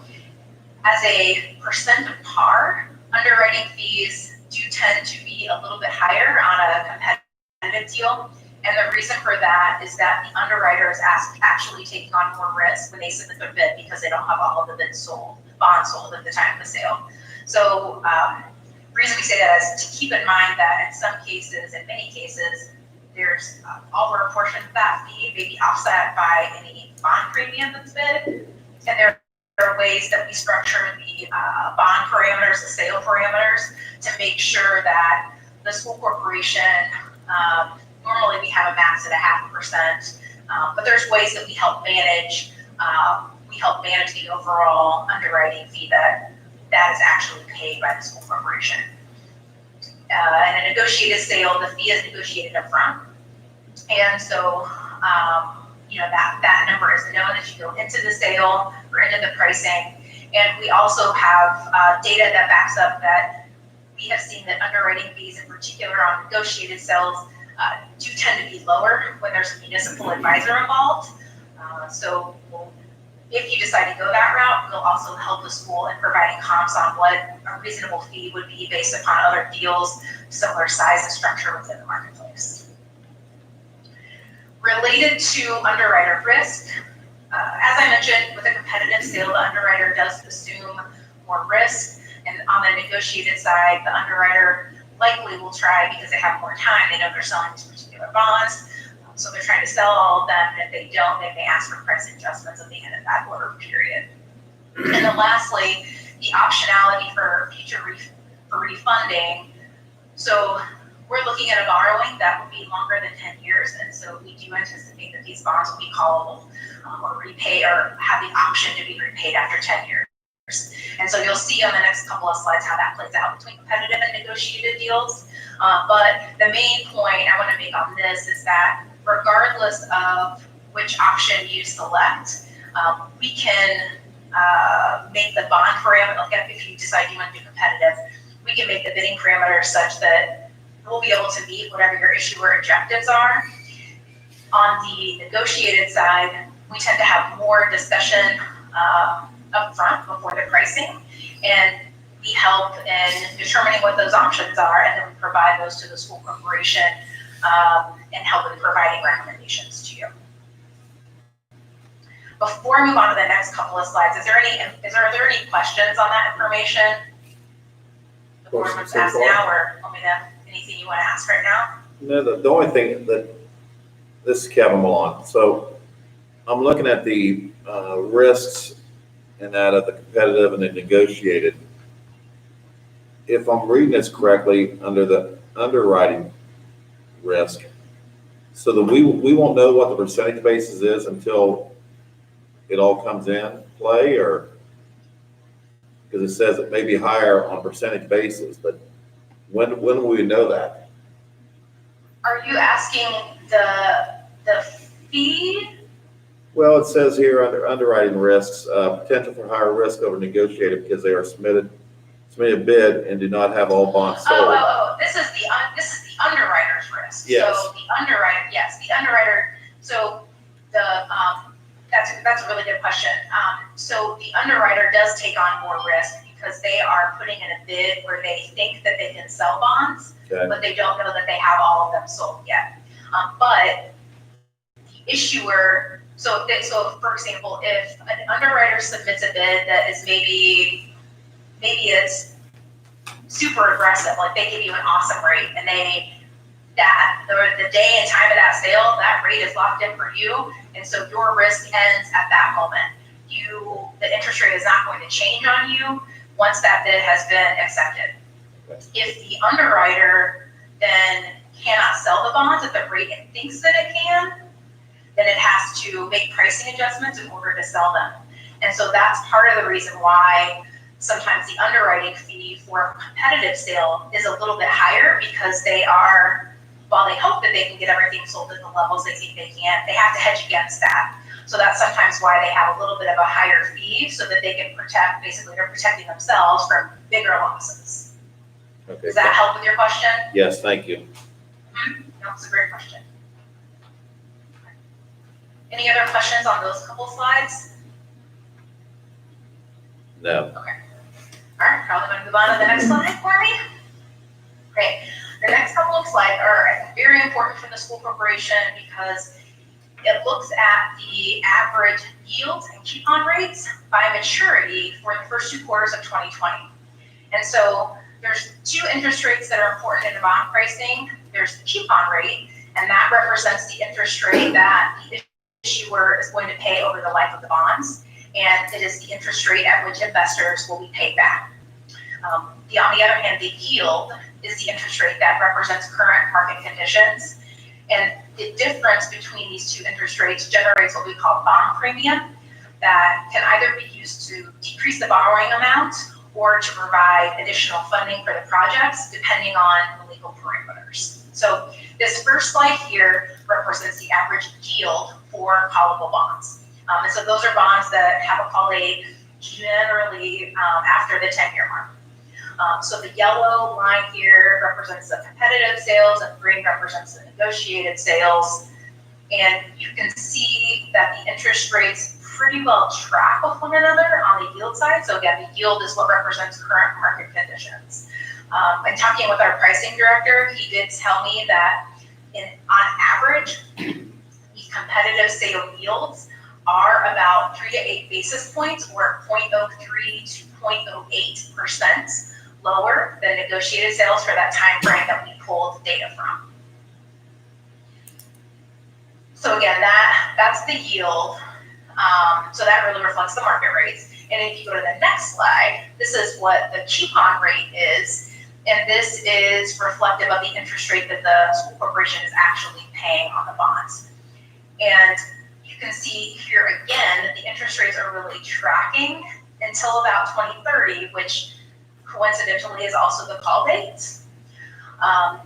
as a percent of par, underwriting fees do tend to be a little bit higher on a competitive deal. And the reason for that is that the underwriter is actually taking on more risk when they submit their bid because they don't have all of the bonds sold at the time of the sale. So the reason we say that is to keep in mind that in some cases, in many cases, there's over a portion of that fee may be offset by any bond premium that's bid. And there are ways that we structure the bond parameters, the sale parameters, to make sure that the school corporation, normally we have a max at 0.5%, but there's ways that we help manage the overall underwriting fee that is actually paid by the school corporation. In a negotiated sale, the fee is negotiated up front. And so, that number is known as you go into the sale or into the pricing. And we also have data that backs up that we have seen that underwriting fees, in particular on negotiated sales, do tend to be lower when there's a municipal advisor involved. So if you decide to go that route, we'll also help the school in providing comps on what a reasonable fee would be based upon other deals, similar size and structure within the marketplace. Related to underwriter risk, as I mentioned, with a competitive sale, the underwriter does assume more risk. And on the negotiated side, the underwriter likely will try, because they have more time, they know they're selling these particular bonds, so they're trying to sell all of them, and if they don't, they may ask for price adjustments at the end of that order period. And then lastly, the optionality for future refunding. So we're looking at a borrowing that would be longer than 10 years, and so we do anticipate that these bonds will be callable or repay or have the option to be repaid after 10 years. And so you'll see on the next couple of slides how that plays out between competitive and negotiated deals. But the main point I want to make on this is that regardless of which option you select, we can make the bond parameter, like if you decide you want to do competitive, we can make the bidding parameters such that we'll be able to meet whatever your issuer objectives are. On the negotiated side, we tend to have more discussion up front before the pricing, and we help in determining what those options are, and then we provide those to the school corporation and help in providing recommendations to you. Before I move on to the next couple of slides, are there any questions on that information? The board wants to ask now, or anything you want to ask right now? No, the only thing that, this is Kevin Milan. So I'm looking at the risks and that of the competitive and the negotiated. If I'm reading this correctly, under the underwriting risk, so that we won't know what the percentage basis is until it all comes in play, or because it says it may be higher on percentage basis, but when will we know that? Are you asking the fee? Well, it says here under underwriting risks, potential for higher risk over negotiated because they are submitted bid and do not have all bonds sold. This is the underwriter's risk. Yes. So the underwriter. So that's a really good question. So the underwriter does take on more risk because they are putting in a bid where they think that they can sell bonds, Okay. but they don't know that they have all of them sold yet. But the issuer. So for example, if an underwriter submits a bid that is maybe it's super aggressive, like they give you an awesome rate, and the day and time of that sale, that rate is locked in for you, and so your risk ends at that moment. The interest rate is not going to change on you once that bid has been accepted. Okay. If the underwriter then cannot sell the bonds at the rate it thinks that it can, then it has to make pricing adjustments in order to sell them. And so that's part of the reason why sometimes the underwriting fee for a competitive sale is a little bit higher, because while they hope that they can get everything sold at the levels they think they can, they have to hedge against that. So that's sometimes why they have a little bit of a higher fee, so that they can protect, basically they're protecting themselves from bigger losses. Okay. Does that help with your question? Yes, thank you. That's a great question. Any other questions on those couple slides? No. All right, probably going to move on to the next slide for me. Great. The next couple of slides are very important for the school corporation because it looks at the average yields and coupon rates by maturity for the first 2 quarters of 2020. And so there's 2 interest rates that are important in the bond pricing. There's the coupon rate, and that represents the interest rate that the issuer is going to pay over the life of the bonds, and it is the interest rate at which investors will be paid back. On the other hand, the yield is the interest rate that represents current market conditions, and the difference between these 2 interest rates generates what we call bond premium that can either be used to decrease the borrowing amount or to provide additional funding for the projects, depending on the legal parameters. So this first slide here represents the average yield for callable bonds. And so those are bonds that have a call date generally after the 10-year mark. So the yellow line here represents the competitive sales, and green represents the negotiated sales. And you can see that the interest rates pretty well track with one another on the yield side. So again, the yield is what represents current market conditions. And talking with our pricing director, he did tell me that on average, these competitive sale yields are about 3 to 8 basis points, or 0.03 to 0.08% lower than negotiated sales for that time frame that we pulled data from. So again, that's the yield. So that really reflects the market rates. And if you go to the next slide, this is what the coupon rate is. And this is reflective of the interest rate that the school corporation is actually paying on the bonds. And you can see here again that the interest rates are really tracking until about 2030, which coincidentally is also the call date.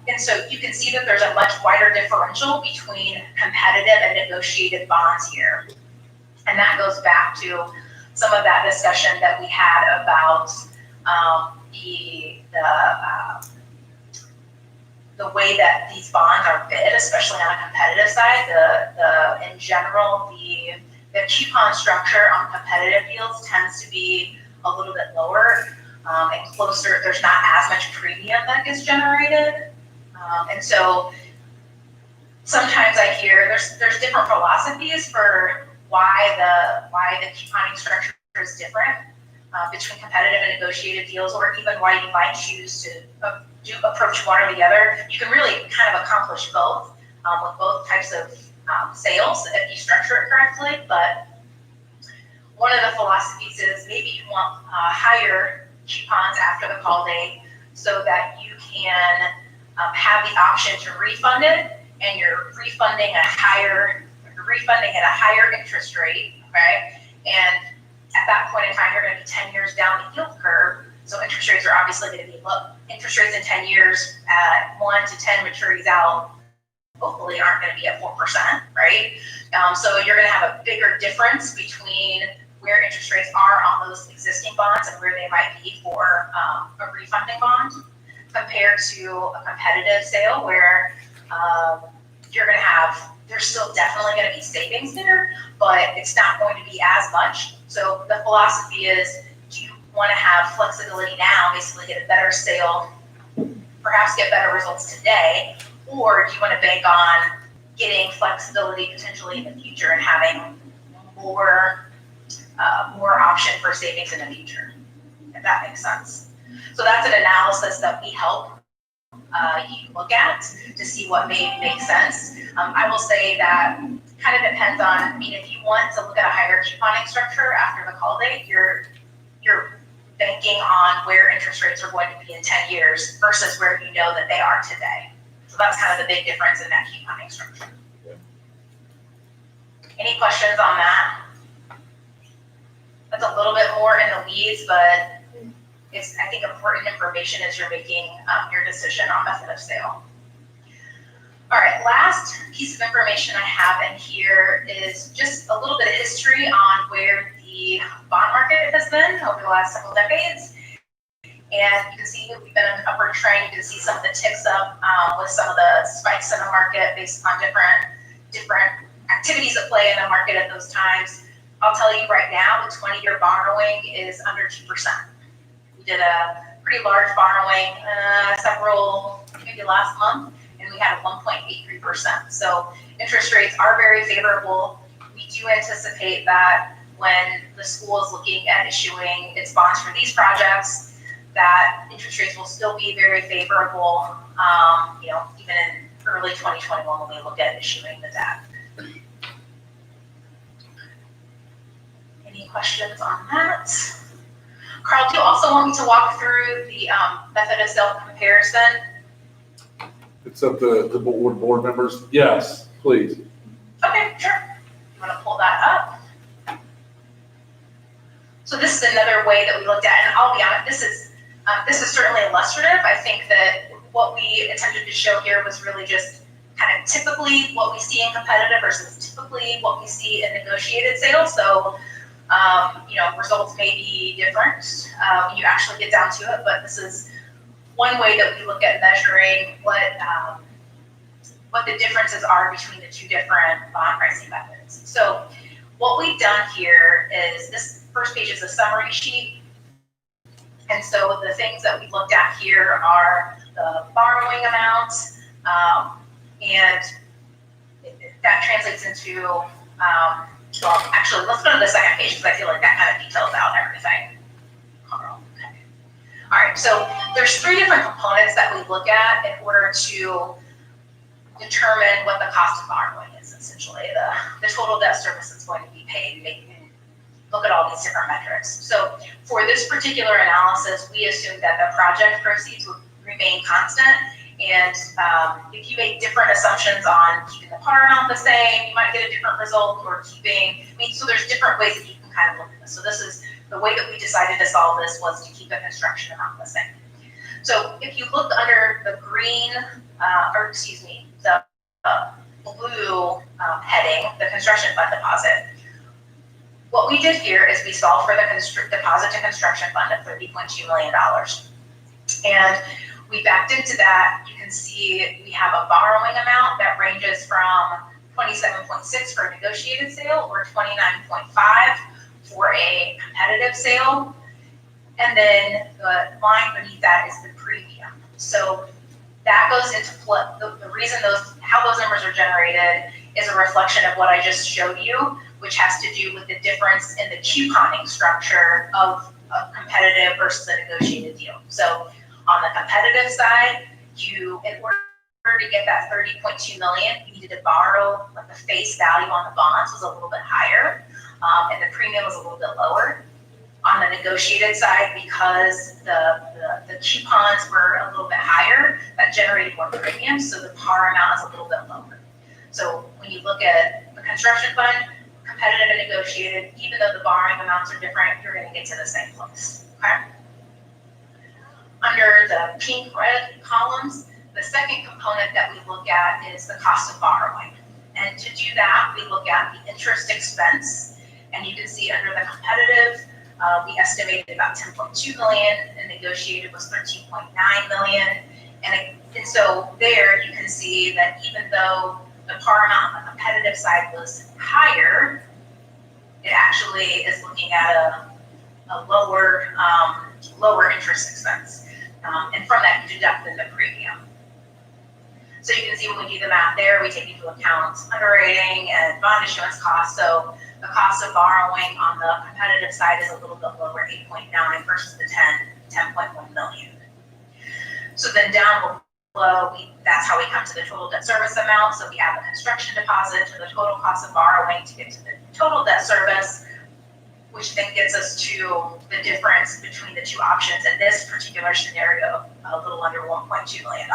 And so you can see that there's a much wider differential between competitive and negotiated bonds here. And that goes back to some of that discussion that we had about the way that these bonds are bid, especially on a competitive side. In general, the coupon structure on competitive deals tends to be a little bit lower and closer. There's not as much premium that gets generated, and so sometimes I hear there's different philosophies for why the couponing structure is different between competitive and negotiated deals, or even why you might choose to approach one or the other. You can really kind of accomplish both with both types of sales if you structure it correctly. But one of the philosophies is maybe you want higher coupons after the call date so that you can have the option to refund it, and you're refunding at a higher interest rate, okay? And at that point in time, you're going to be 10 years down the yield curve, so interest rates are obviously going to be low. Interest rates in 10 years at 1 to 10 maturities out, hopefully aren't going to be at 4%, right? So you're going to have a bigger difference between where interest rates are on those existing bonds and where they might be for a refunding bond, compared to a competitive sale where you're going to have, there's still definitely going to be savings there, but it's not going to be as much. So the philosophy is, do you want to have flexibility now, basically get a better sale, perhaps get better results today, or do you want to bank on getting flexibility potentially in the future and having more option for savings in the future, if that makes sense. So that's an analysis that we help you look at to see what may make sense. I will say that kind of depends on, I mean, if you want to look at a higher couponing structure after the call date, you're banking on where interest rates are going to be in 10 years versus where you know that they are today. So that's kind of the big difference in that couponing structure. Okay. Any questions on that? That's a little bit more in the weeds, but it's, I think, important information as you're making your decision on method of sale. All right, last piece of information I have in here is just a little bit of history on where the bond market has been over the last several decades. And you can see we've been on an upward trend. You can see some of the ticks up with some of the spikes in the market based on different activities at play in the market at those times. I'll tell you right now, the 20-year borrowing is under 2%. We did a pretty large borrowing maybe last month, and we had a 1.83%. So interest rates are very favorable. We do anticipate that when the school is looking at issuing its bonds for these projects, that interest rates will still be very favorable, even in early 2021 when we look at issuing the debt. Any questions on that? Carl, do you also want me to walk through the method of sale comparison? It's up to the board members. Yes, please. Okay, sure. You want to pull that up? So this is another way that we looked at, and I'll be honest, this is certainly illustrative. I think that what we attempted to show here was really just kind of typically what we see in competitive versus typically what we see in negotiated sales. So, results may be different when you actually get down to it, but this is one way that we look at measuring what the differences are between the two different bond pricing methods. So what we've done here is this first page is a summary sheet. And so the things that we looked at here are the borrowing amount, and that translates into, actually, let's go to the second page because I feel like that kind of details out everything. Carl, okay. All right, so there's three different components that we look at in order to determine what the cost of borrowing is, essentially. The total debt service that's going to be paid. Look at all these different metrics. So for this particular analysis, we assumed that the project proceeds would remain constant. And if you make different assumptions on keeping the par amount the same, you might get a different result, or so there's different ways that you can kind of look at this. So this is the way that we decided to solve this, was to keep the construction amount the same. So if you look under the green, the blue heading, the construction fund deposit, what we did here is we solved for the deposit to construction fund of $30.2 million. And we backed into that. You can see we have a borrowing amount that ranges from 27.6 for a negotiated sale or 29.5 for a competitive sale. And then the line beneath that is the premium. So that goes into the reason how those numbers are generated is a reflection of what I just showed you, which has to do with the difference in the couponing structure of a competitive versus a negotiated deal. So on the competitive side, in order to get that $30.2 million, you needed to borrow, like the face value on the bonds was a little bit higher, and the premium was a little bit lower. On the negotiated side, because the coupons were a little bit higher, that generated more premium, so the par amount is a little bit lower. So when you look at the construction fund, competitive and negotiated, even though the borrowing amounts are different, you're going to get to the same place. Okay? Under the pink-red columns, the second component that we look at is the cost of borrowing. And to do that, we look at the interest expense. And you can see under the competitive, we estimated about $10.2 million, and negotiated was $13.9 million. And so there you can see that even though the par amount on the competitive side was higher, it actually is looking at a lower interest expense. And from that, you deduct the premium. So you can see when we do the math there, we take into account underwriting and bond issuance costs. So the cost of borrowing on the competitive side is a little bit lower, 8.9 versus the 10.1 million. So then down below, that's how we come to the total debt service amount. So we add the construction deposit to the total cost of borrowing to get to the total debt service, which then gets us to the difference between the two options. In this particular scenario, a little under $1.2 million.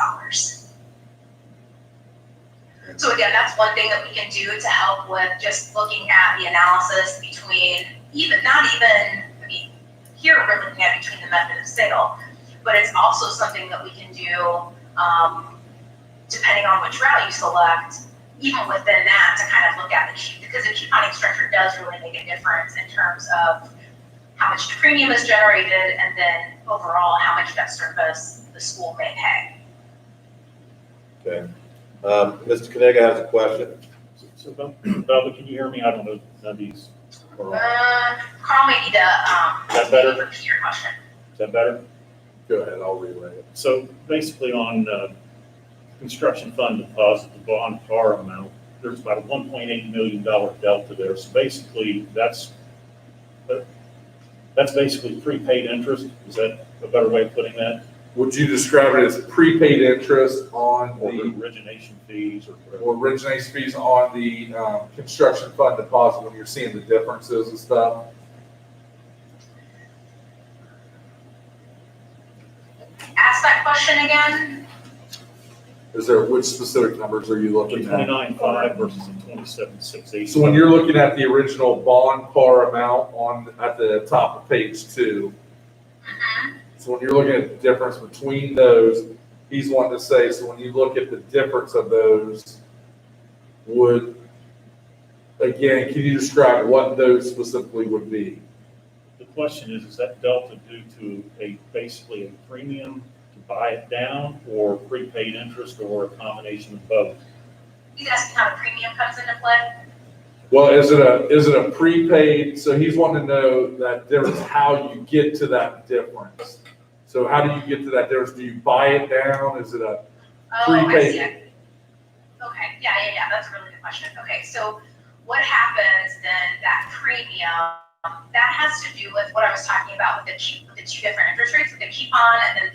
So again, that's one thing that we can do to help with just looking at the analysis between here we're looking at between the method of sale, but it's also something that we can do depending on which route you select, even within that, to kind of look at because the couponing structure does really make a difference in terms of how much premium is generated and then overall how much debt service the school may pay. Okay. Mr. Kaniga has a question. So, Bubba, can you hear me? I don't know if none of these are on. Carl may need to, Is that better? repeat your question. Is that better? Go ahead, I'll relay it. So basically on construction fund deposit, the bond par amount, there's about a $1.8 million delta there. So basically that's basically prepaid interest. Is that a better way of putting that? Would you describe it as prepaid interest on Or the, origination fees or whatever? or origination fees on the construction fund deposit when you're seeing the differences and stuff? Ask that question again. Is there, which specific numbers are you The looking at? 29.5 versus the 27.680. So when you're looking at the original bond par amount at the top of page 2, so when you're looking at the difference between those, he's wanting to say, so when you look at the difference of those, again, can you describe what those specifically would be? The question is that delta due to basically a premium to buy it down or prepaid interest or a combination of both? He's asking how the premium comes into play. Well, is it a prepaid? So he's wanting to know that difference, how you get to that difference. So how do you get to that difference? Do you buy it down? Is it a Oh, I prepaid? see. Okay, yeah, that's a really good question. Okay, so what happens then, that premium, that has to do with what I was talking about with the two different interest rates, with the coupon and then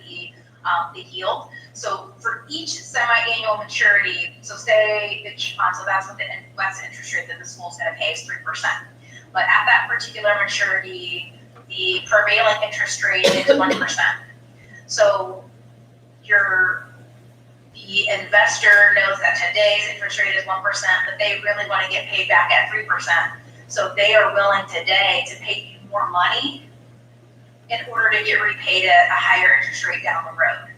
the yield. So for each semi-annual maturity, so say the coupon, so that's what that's the interest rate that the school's gonna pay is 3%. But at that particular maturity, the prevailing interest rate is 1%. So the investor knows that today's interest rate is 1%, but they really want to get paid back at 3%. So they are willing today to pay you more money in order to get repaid at a higher interest rate down the road.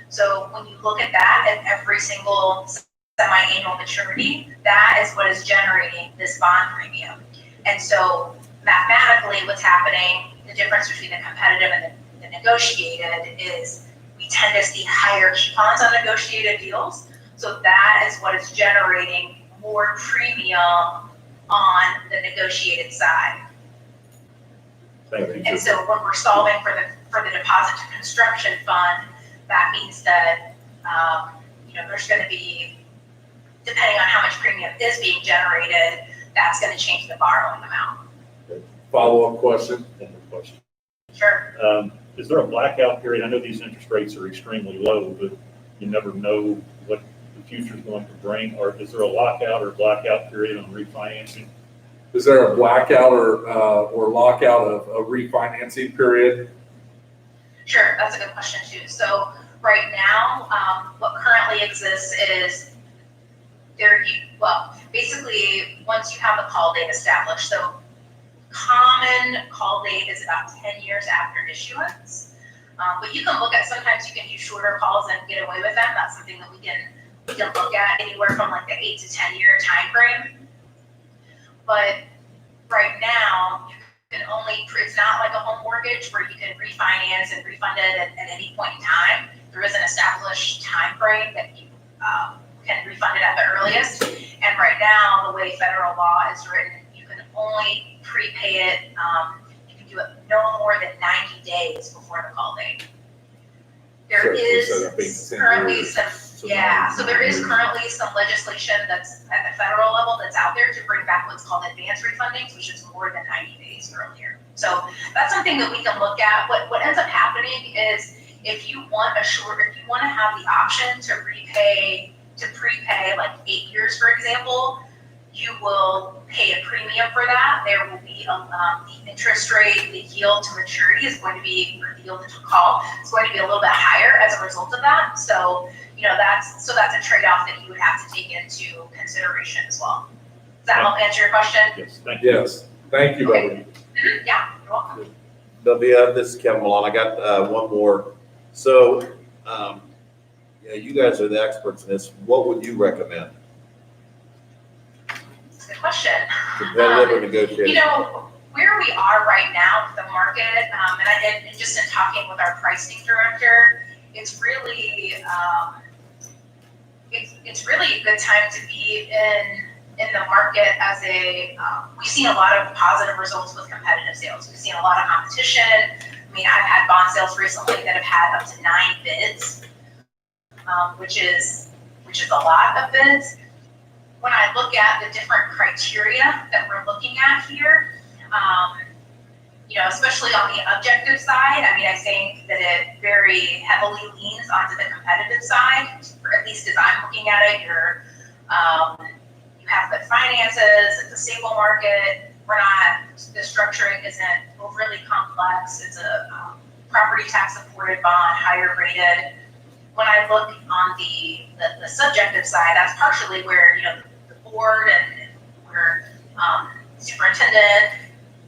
So when you look at that at every single semi-annual maturity, that is what is generating this bond premium. And so mathematically what's happening, the difference between the competitive and the negotiated is we tend to see higher coupons on negotiated deals. So that is what is generating more premium on the negotiated side. Thank you. And so when we're solving for the deposit to construction fund, that means that, there's going to be, depending on how much premium is being generated, that's going to change the borrowing amount. Follow-up question? One more question. Sure. Is there a blackout period? I know these interest rates are extremely low, but you never know what the future is going to bring. Or is there a lockout or blackout period on refinancing? Is there a blackout or lockout of a refinancing period? Sure, that's a good question too. So right now, what currently exists is basically once you have the call date established, so common call date is about 10 years after issuance. But you can look at, sometimes you can do shorter calls and get away with them. That's something that we can look at anywhere from like the 8 to 10 year time frame. But right now, you can only, it's not like a home mortgage where you can refinance and refund it at any point in time. There is an established time frame that you can refund it at the earliest. And right now, the way federal law is written, you can only prepay it, you can do it no more than 90 days before the call date. There is currently some legislation that's at the federal level that's out there to bring back what's called advance refundings, which is more than 90 days earlier. So that's something that we can look at. What ends up happening is if you want to have the option to prepay like 8 years, for example, you will pay a premium for that. There will be the interest rate, the yield to maturity is going to be, or the yield to call is going to be a little bit higher as a result of that. So, that's a trade-off that you would have to take into consideration as well. Does that help answer your question? Yes, thank you. Yes. Thank you, Okay. Beverly. Yeah, you're welcome. This is Kevin Malone. I got one more. So, you guys are the experts in this, what would you recommend? It's a good question. Competitive or You negotiated? know, where we are right now with the market, and just in talking with our pricing director, it's really, it's really a good time to be in the market as we've seen a lot of positive results with competitive sales. We've seen a lot of competition. I mean, I've had bond sales recently that have had up to 9 bids, which is a lot of bids. When I look at the different criteria that we're looking at here, especially on the objective side, I mean, I think that it very heavily leans onto the competitive side, or at least as I'm looking at it. You have good finances, it's a stable market, the structuring isn't overly complex, it's a property tax supported bond, higher rated. When I look on the subjective side, that's partially where, the board and where superintendent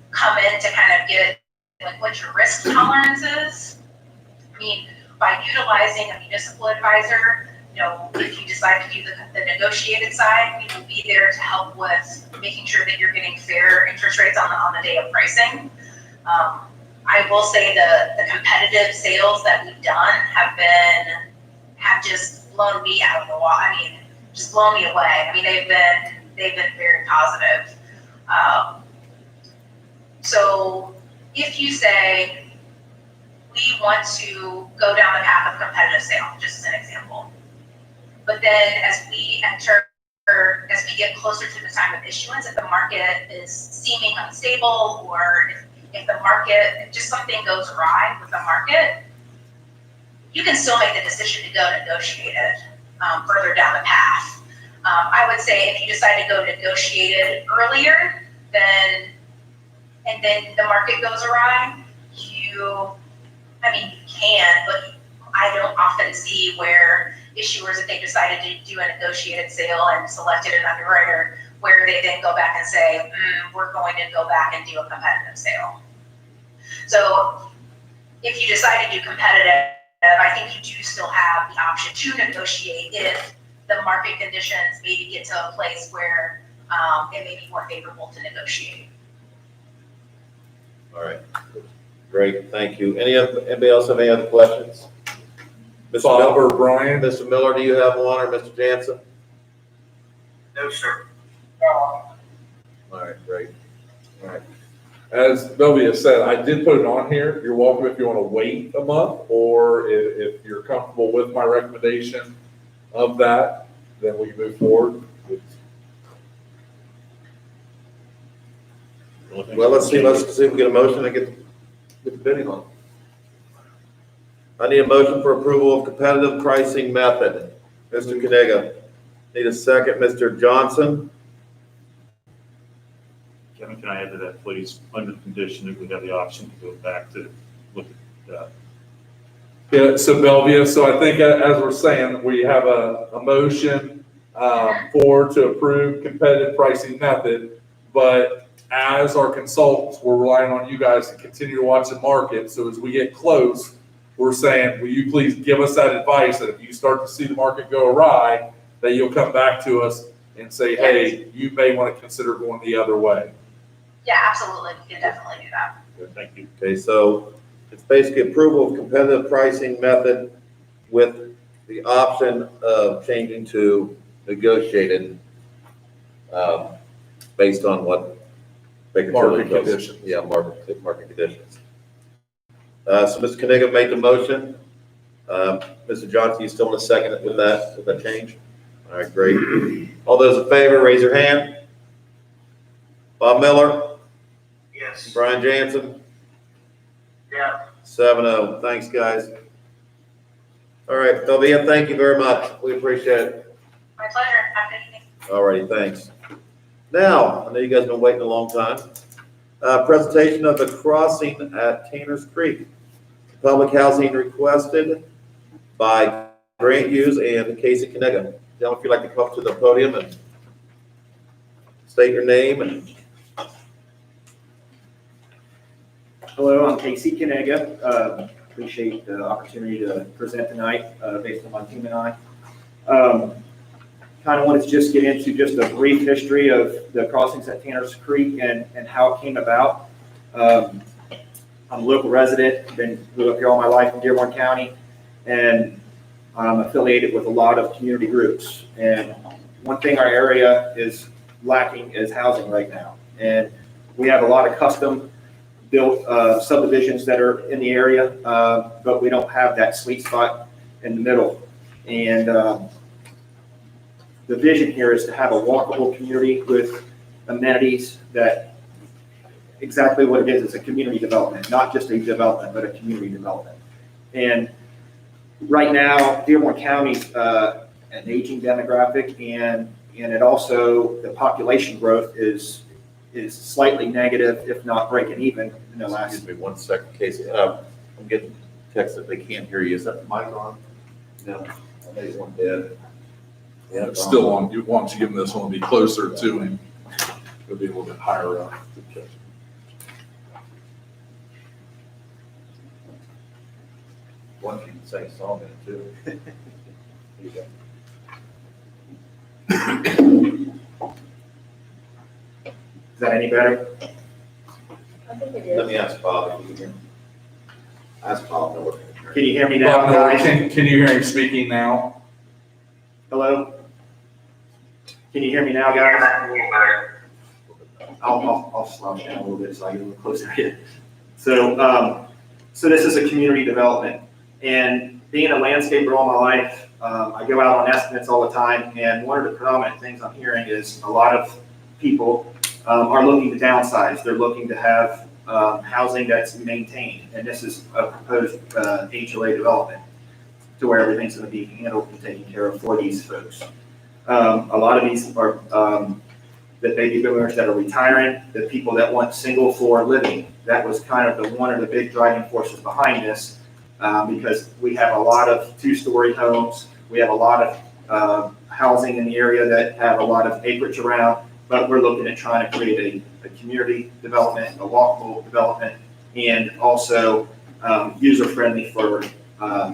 come in to kind of get what your risk tolerance is. I mean, by utilizing a municipal advisor, if you decide to do the negotiated side, we will be there to help with making sure that you're getting fair interest rates on the day of pricing. I will say the competitive sales that we've done have just blown me out of the water. I mean, just blown me away. I mean, they've been very positive. So if you say we want to go down the path of competitive sale, just as an example, but then as we get closer to the time of issuance, if the market is seeming unstable, or if the market, just something goes awry with the market, you can still make the decision to go negotiated further down the path. I would say if you decide to go negotiated earlier, and then the market goes awry, you can, but I don't often see where issuers, if they decided to do a negotiated sale and selected an underwriter, where they then go back and say, we're going to go back and do a competitive sale. So if you decide to do competitive, I think you do still have the option to negotiate if the market conditions maybe get to a place where it may be more favorable to negotiate. All right, great, thank you. Anybody else have any other questions? Mr. Bob Miller, or Brian? Mr. Miller, do you have one, or Mr. Jansen? No, sir. All right, great. All right. As Belvia said, I did put it on here. You're welcome if you want to wait a month, or if you're comfortable with my recommendation of that, then we can move forward. Well, let's see if we get a motion and get the bidding on. I need a motion for approval of competitive pricing method. Mr. Kaniga. Need a second, Mr. Johnson. Kevin, can I add to that, please? Under the condition that we have the option to go back to look at that. Yeah, so Belvia, so I think as we're saying, we have a motion to approve competitive pricing method, but as our consultants, we're relying on you guys to continue to watch the market. So as we get close, we're saying, will you please give us that advice that if you start to see the market go awry, that you'll come back to us and say, hey, you may want to consider going the other way. Yeah, absolutely. We can definitely do that. Good, thank you. Okay, so it's basically approval of competitive pricing method with the option of changing to negotiated based on what Baker Market Tilly does. conditions. Yeah, market conditions. So Mr. Kaniga made the motion. Mr. Johnson, you still want to second it with that change? All right, great. All those in favor, raise your hand. Bob Miller, Yes. Brian Jansen, Yeah. 7-0. Thanks, guys. All right, Belvia, thank you very much. We appreciate it. My pleasure. Have a good evening. All righty, thanks. Now, I know you guys have been waiting a long time. Presentation of the crossing at Tanner's Creek. Public housing requested by Grant Hughes and Casey Kaniga. Gentlemen, if you'd like to come up to the podium and state your name and. Hello, I'm Casey Kaniga. appreciate the opportunity to present tonight based on my team and I. Kind of wanted to just get into just a brief history of the crossings at Tanner's Creek and how it came about. I'm a local resident, grew up here all my life in Dearborn County, and I'm affiliated with a lot of community groups. And one thing our area is lacking is housing right now. And we have a lot of custom built subdivisions that are in the area, but we don't have that sweet spot in the middle. And the vision here is to have a walkable community with amenities that exactly what it is a community development, not just a development, but a community development. And right now, Dearborn County's an aging demographic, and it also, the population growth is slightly negative, if not breaking even in the last. Excuse me 1 second, Casey. I'm getting text that they can't hear you. Is that the mic on? No, I made one dead. Yeah, it's still on. Why don't you give him this one, be closer to him. It'll be a little bit higher up. One can say a song in it too. There you go. Is that any better? I think it Let is. me ask Bob if you can hear me. Ask Bob. No, Can you hear me now, Bob, guys? can you hear him speaking now? Hello? Can you hear me now, guys? I'll slouch down a little bit so I get a little closer here. So, so this is a community development. And being a landscaper all my life, I go out on estimates all the time, and one of the predominant things I'm hearing is a lot of people are looking to downsize. They're looking to have housing that's maintained, and this is a proposed HOA development to where everything's going to be handled and taken care of for these folks. A lot of these are the baby boomers that are retiring, the people that want single floor living. That was kind of one of the big driving forces behind this, because we have a lot of two-story homes. We have a lot of housing in the area that have a lot of acreage around, but we're looking at trying to create a community development, a walkable development, and also user-friendly for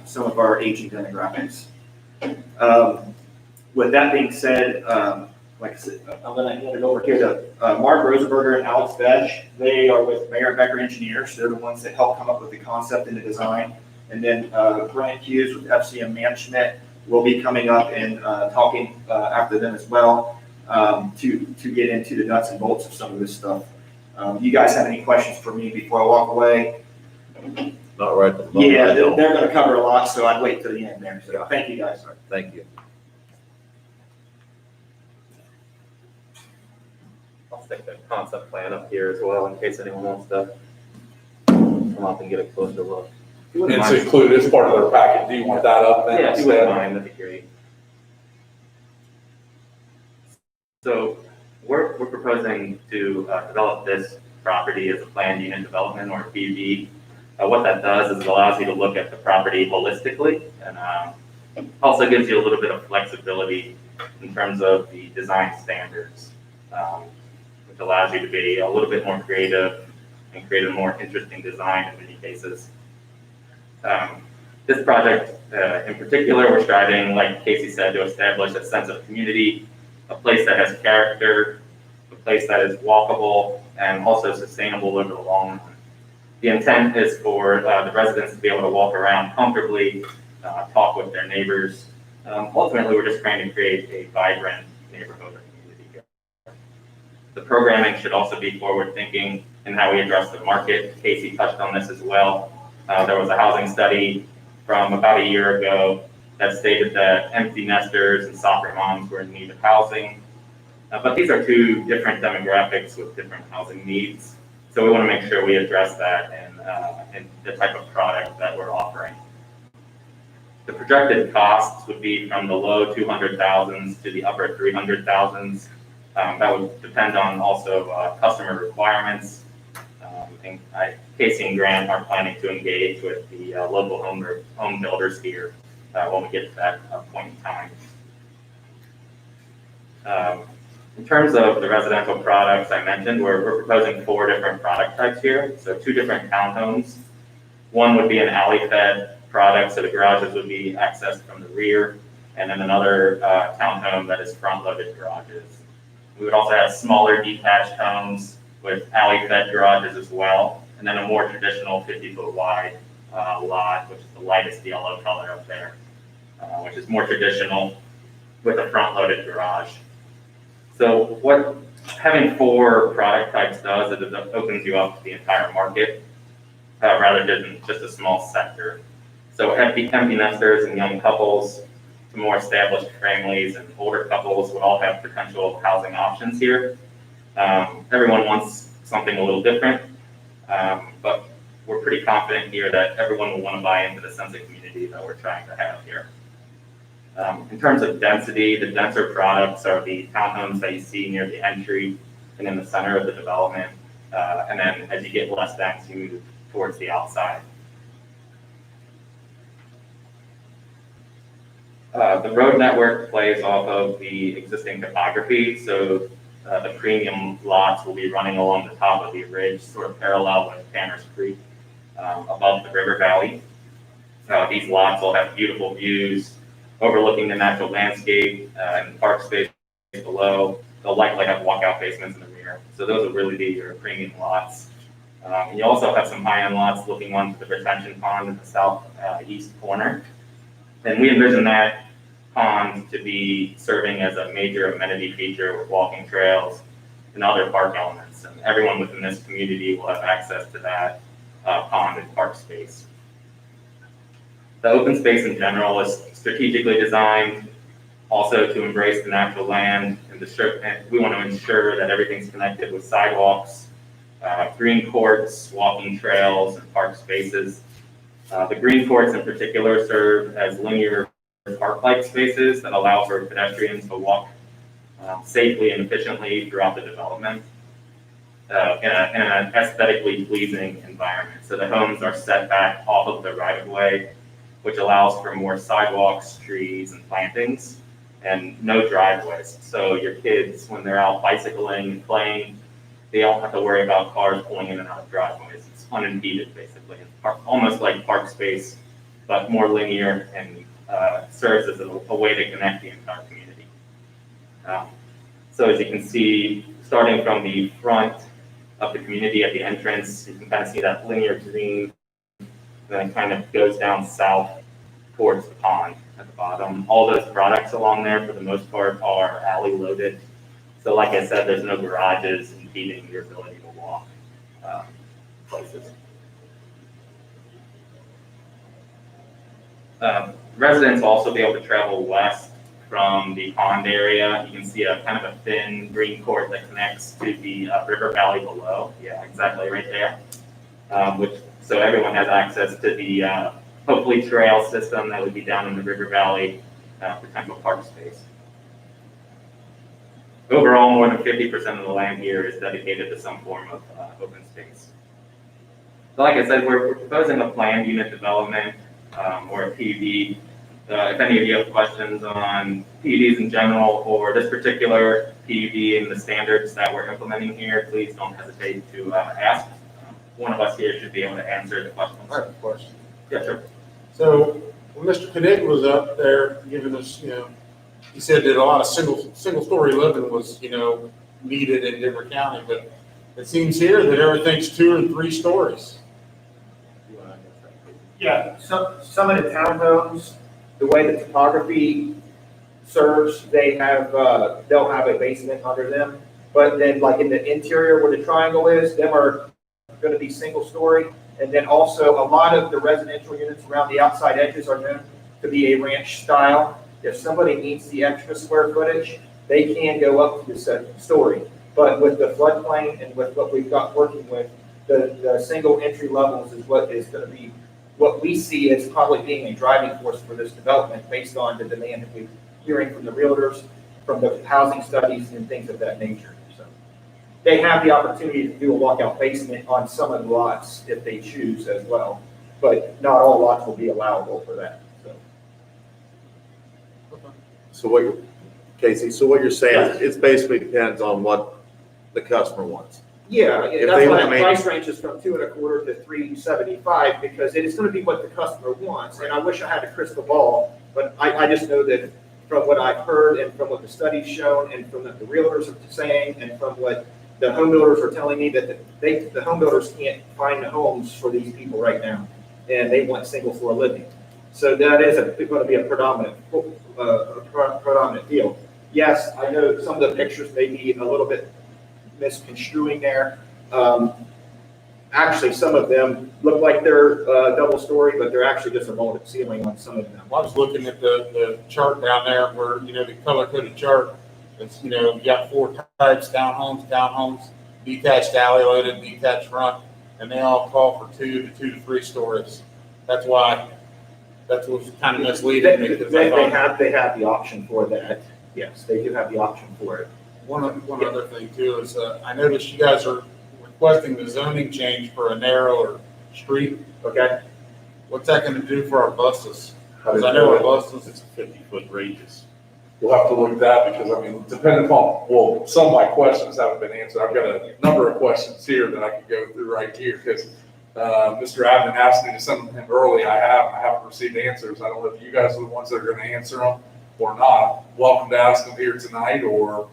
some of our aging demographics. With that being said, like I said, I'm going to hand it over here to Mark Rosenberger and Alex Besh. They are with Mayor Becker Engineers. They're the ones that helped come up with the concept and the design. And then Brian Hughes with FCM Management will be coming up and talking after them as well to get into the nuts and bolts of some of this stuff. You guys have any questions for me before I walk away? Not right at the moment. Yeah, they're going to cover a lot, so I'd wait till the end there. So thank you, guys. Thank you. I'll stick the concept plan up here as well in case anyone wants to come up and get a closer look. It's included as part of their packet. Do you want that up then? Yeah, if you wouldn't mind, that'd be great. So we're proposing to develop this property as a planned unit development or PUD. What that does is it allows you to look at the property holistically and also gives you a little bit of flexibility in terms of the design standards, which allows you to be a little bit more creative and create a more interesting design in many cases. This project in particular, we're striving, like Casey said, to establish a sense of community, a place that has character, a place that is walkable, and also sustainable over the long run. The intent is for the residents to be able to walk around comfortably, talk with their neighbors. Ultimately, we're just trying to create a vibrant neighborhood or community here. The programming should also be forward-thinking in how we address the market. Casey touched on this as well. There was a housing study from about a year ago that stated that empty nesters and soccer moms were in need of housing. But these are two different demographics with different housing needs. So we want to make sure we address that in the type of product that we're offering. The projected costs would be from the low 200,000s to the upper 300,000s. That would depend on also customer requirements. And Casey and Grant are planning to engage with the local home builders here when we get to that point in time. In terms of the residential products I mentioned, we're proposing 4 different product types here. So 2 different townhomes. One would be an alley-fed product, so the garages would be accessed from the rear, and then another townhome that is front-loaded garages. We would also have smaller detached homes with alley-fed garages as well, and then a more traditional 50-foot wide lot, which is the lightest yellow color up there, which is more traditional with a front-loaded garage. So what having 4 product types does is it opens you up to the entire market, rather than just a small sector. So empty nesters and young couples, to more established families and older couples would all have potential housing options here. Everyone wants something a little different, but we're pretty confident here that everyone will want to buy into the sense of community that we're trying to have here. In terms of density, the denser products are the townhomes that you see near the entry and in the center of the development. And then as you get less dense, you move towards the outside. The road network plays off of the existing topography, so the premium lots will be running along the top of the ridge, sort of parallel with Tanner's Creek, above the river valley. These lots will have beautiful views overlooking the natural landscape and park space below. They'll likely have walkout basements in the rear, so those will really be your premium lots. You also have some high-end lots looking onto the retention pond in the southeast corner. And we envision that pond to be serving as a major amenity feature with walking trails and other park elements. And everyone within this community will have access to that pond and park space. The open space in general is strategically designed also to embrace the natural land, and we want to ensure that everything's connected with sidewalks, green courts, walking trails, and park spaces. The green courts in particular serve as linear park-like spaces that allow for pedestrians to walk safely and efficiently throughout the development in an aesthetically pleasing environment. So the homes are set back off of the right-of-way, which allows for more sidewalks, trees, and plantings, and no driveways. So your kids, when they're out bicycling and playing, they don't have to worry about cars pulling in and out of driveways. It's unimpeded, basically. It's almost like park space, but more linear and serves as a way to connect the entire community. So as you can see, starting from the front of the community at the entrance, you can kind of see that linear green, then it kind of goes down south towards the pond at the bottom. All those products along there, for the most part, are alley loaded. So like I said, there's no garages impeding your ability to walk places. Residents will also be able to travel west from the pond area. You can see a kind of a thin green court that connects to the river valley below. Yeah, exactly right there. So everyone has access to the hopefully trail system that would be down in the river valley, potential park space. Overall, more than 50% of the land here is dedicated to some form of open space. So like I said, we're proposing a planned unit development or a PUD. If any of you have questions on PUDs in general or this particular PUD and the standards that we're implementing here, please don't hesitate to ask. One of us here should be able to answer the questions. I have a question. Yeah, sure. So when Mr. Knick was up there giving us, he said that a lot of single story living was, needed in Denver County, but it seems here that everything's 2 and 3 stories. Yeah, some of the townhomes, the way the topography serves, they'll have a basement under them. But then like in the interior where the triangle is, them are going to be single story. And then also a lot of the residential units around the outside edges are known to be a ranch style. If somebody needs the extra square footage, they can go up to the second story. But with the floodplain and with what we've got working with, the single entry levels is what is going to be what we see as probably being a driving force for this development based on the demand that we're hearing from the realtors, from the housing studies and things of that nature. So they have the opportunity to do a walkout basement on some of the lots if they choose as well, but not all lots will be allowable for that. Casey, so what you're saying is it basically depends on what the customer wants. Yeah, If that's they why want the to price range is from 2.25 to 375, because it is gonna be what the customer wants, and I wish I had a crystal ball, but I just know that from what I've heard, and from what the study's shown, and from what the realtors are saying, and from what the home builders are telling me, that the home builders can't find the homes for these people right now, and they want single floor living. So that is gonna be a predominant deal. Yes, I know some of the pictures may be a little bit misconstruing there. Actually, some of them look like they're double story, but they're actually just a molded ceiling on some of them. I was looking at the chart down there where, the color coded chart. It's, you got 4 types, townhomes, detached alley loaded, detached front, and they all call for 2 to 3 stories. That's why, that's what's kind of misleading me. because I thought- They have the option for that. Yes, they do have the option for it. One other thing too is, I noticed you guys are requesting the zoning change for a narrower street. Okay? What's that gonna do for our buses? Because I know our buses, It's a 50-foot radius. We'll have to look at that because, depending upon, well, some of my questions haven't been answered. I've got a number of questions here that I could go through right here because Mr. Abden asked me to send him early. I haven't received answers. I don't know if you guys are the ones that are going to answer them or not. Welcome to ask them here tonight or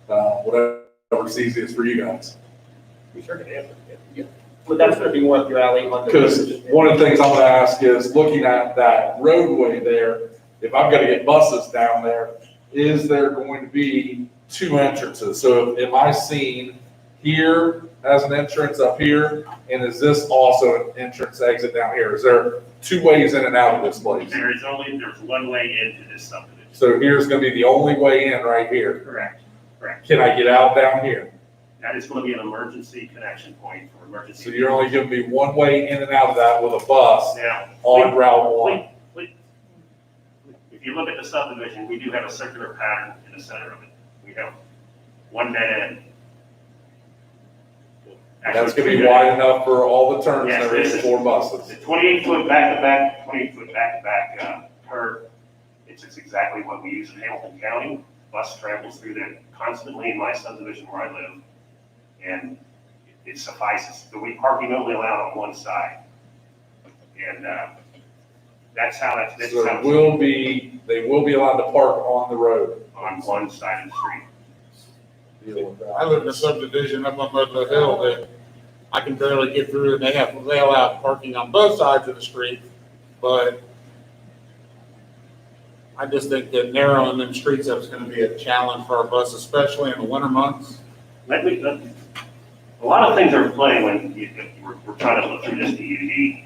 whatever's easiest for you guys. We sure can answer it. But that's gonna be more up your alley on the. Because one of the things I'm going to ask is looking at that roadway there, if I've got to get buses down there, is there going to be 2 entrances? So am I seeing here as an entrance up here? And is this also an entrance exit down here? Is there 2 ways in and out of this place? There's one way into this subdivision. So here's going to be the only way in right here. Correct. Can I get out down here? That is going to be an emergency connection point for emergency. So you're only giving me one way in and out of that with a bus Now, on Route 1. if you look at the subdivision, we do have a circular pattern in the center of it. We have one dead end. That's going to be wide enough for all the turns Yes, there this is is- for buses. The 28-foot back-to-back, 28-foot back-to-back curve, it's exactly what we use in Hamilton County. Bus travels through there constantly in my subdivision where I live, and it suffices. The parking only allowed on one side. And that's how that's. So they will be allowed to park on the road. On one side of the street. Deal with that. I live in a subdivision up on Ludlow Hill that I can barely get through, and they allow parking on both sides of the street, but I just think that narrowing them streets up is gonna be a challenge for our bus, especially in the winter months. A lot of things are playing when we're trying to look through this PUD.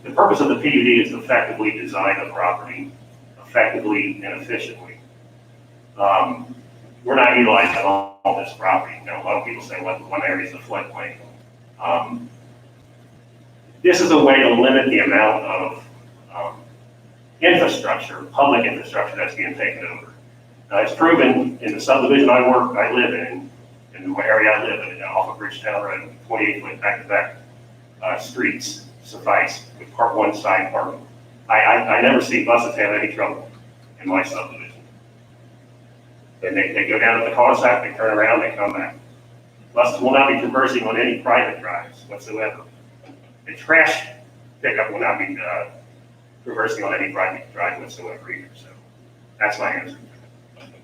The purpose of the PUD is to effectively design the property effectively and efficiently. We're not utilizing all this property. A lot of people say, well, one area is a floodplain. This is a way to limit the amount of infrastructure, public infrastructure that's being taken over. It's proven in the subdivision I live in the area I live in, off of Bridgetown Road, 28-foot back-to-back streets suffice with one side parking. I never see buses have any trouble in my subdivision. And they go down to the cul-de-sac, they turn around, they come back. Buses will not be traversing on any private drives whatsoever. The trash pickup will not be traversing on any private drive whatsoever either. So that's my answer.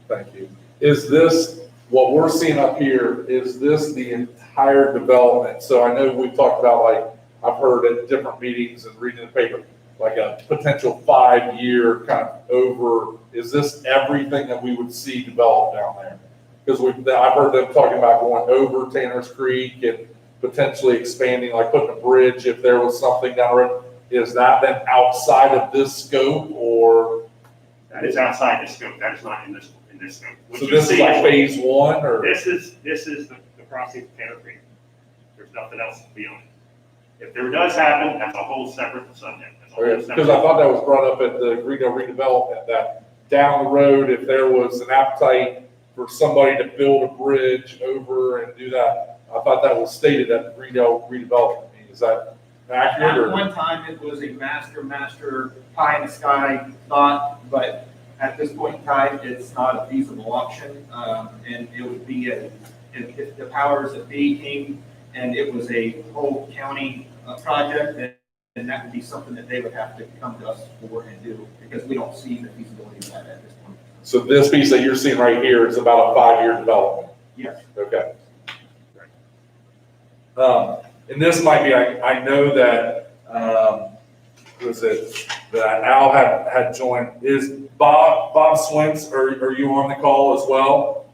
Thank you. Is this, what we're seeing up here, is this the entire development? So I know we've talked about, I've heard at different meetings and reading the paper, like a potential 5-year kind of over, is this everything that we would see develop down there? Because I've heard them talking about going over Tanner's Creek and potentially expanding, like putting a bridge if there was something down the road. Is that then outside of this scope or? That is outside the scope. That is not in this scope. What So you this is see like phase 1 or? This is the crossing of Tanner Creek. There's nothing else beyond it. If there does happen, that's a whole separate subject. Because I thought that was brought up at the Greendale redevelopment, that down the road, if there was an appetite for somebody to build a bridge over and do that, I thought that was stated at the Greendale redevelopment. Is that accurate At or? one time, it was a master pie in the sky thought, but At this point in time, it's not a feasible option, and it would be if the powers that be came and it was a whole county project, then that would be something that they would have to come to us for and do, because we don't see the feasibility of that at this point. So this piece that you're seeing right here is about a 5-year development? Yes. Okay. And this might be, I know that, was it, that Al had joined, is Bob Swintz, are you on the call as well?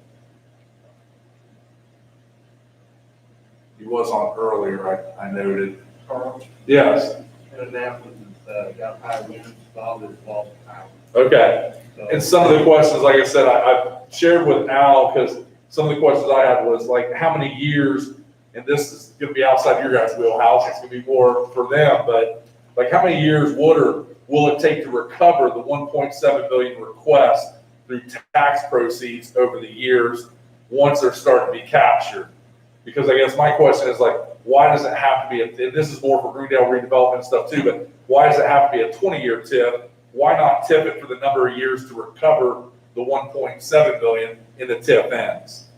He was on earlier, I noted. Carl, Yes, Indianapolis has got high winds, Bob has lost power. okay. So- And some of the questions, like I said, I've shared with Al, because some of the questions I had was like, how many years, and this is gonna be outside your guys' wheelhouse, it's gonna be more for them, but like how many years will it take to recover the 1.7 billion request through tax proceeds over the years once they're starting to be captured? Because I guess my question is like, why does it have to be, and this is more for Greendale redevelopment stuff too, but why does it have to be a 20-year TIF? Why not TIF it for the number of years to recover the 1.7 billion in the TIF ends?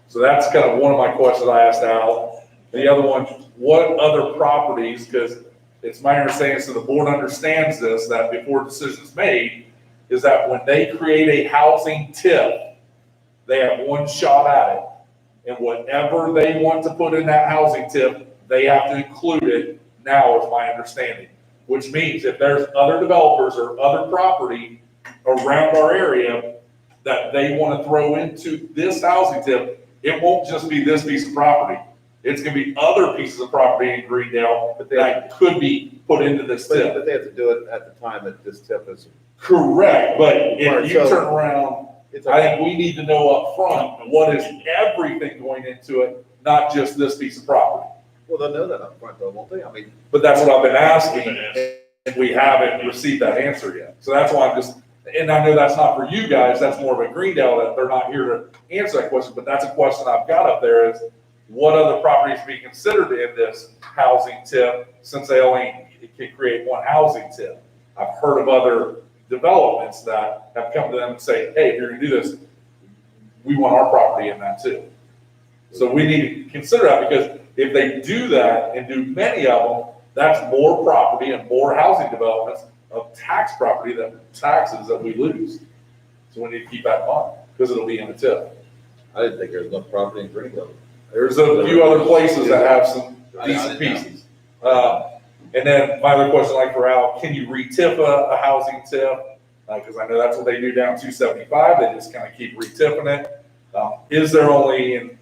So that's kind of one of my questions I asked Al. The other one, what other properties, because it's my understanding, so the board understands this, that before decisions made, is that when they create a housing TIF, they have one shot at it. And whatever they want to put in that housing TIF, they have to include it now, is my understanding. Which means if there's other developers or other property around our area that they want to throw into this housing TIF, it won't just be this piece of property. It's gonna be other pieces of property in Greendale that could be put into this TIF. But they have to do it at the time that this TIF is. Correct, but if you So- turn around, I think we need to know up front what is everything going into it, not just this piece of property. Well, they'll know that up front though, won't they? I mean. But that's what I've been asking, and we haven't received that answer yet. So that's why I'm just, and I know that's not for you guys, that's more of a Greendale, that they're not here to answer that question, but that's a question I've got up there is, what other properties be considered in this housing TIF, since they only can create one housing TIF? I've heard of other developments that have come to them and say, hey, if you're gonna do this, we want our property in that too. So we need to consider that, because if they do that and do many of them, that's more property and more housing developments of tax property, that taxes that we lose. So we need to keep that in mind, because it'll be in the TIF. I didn't think there was enough property in Greenville. There's a few other places that have some decent pieces. And then my other question, like for Al, can you re-TIF a housing TIF? Because I know that's what they do down 275, they just kind of keep re-TIFing it. Is there only, and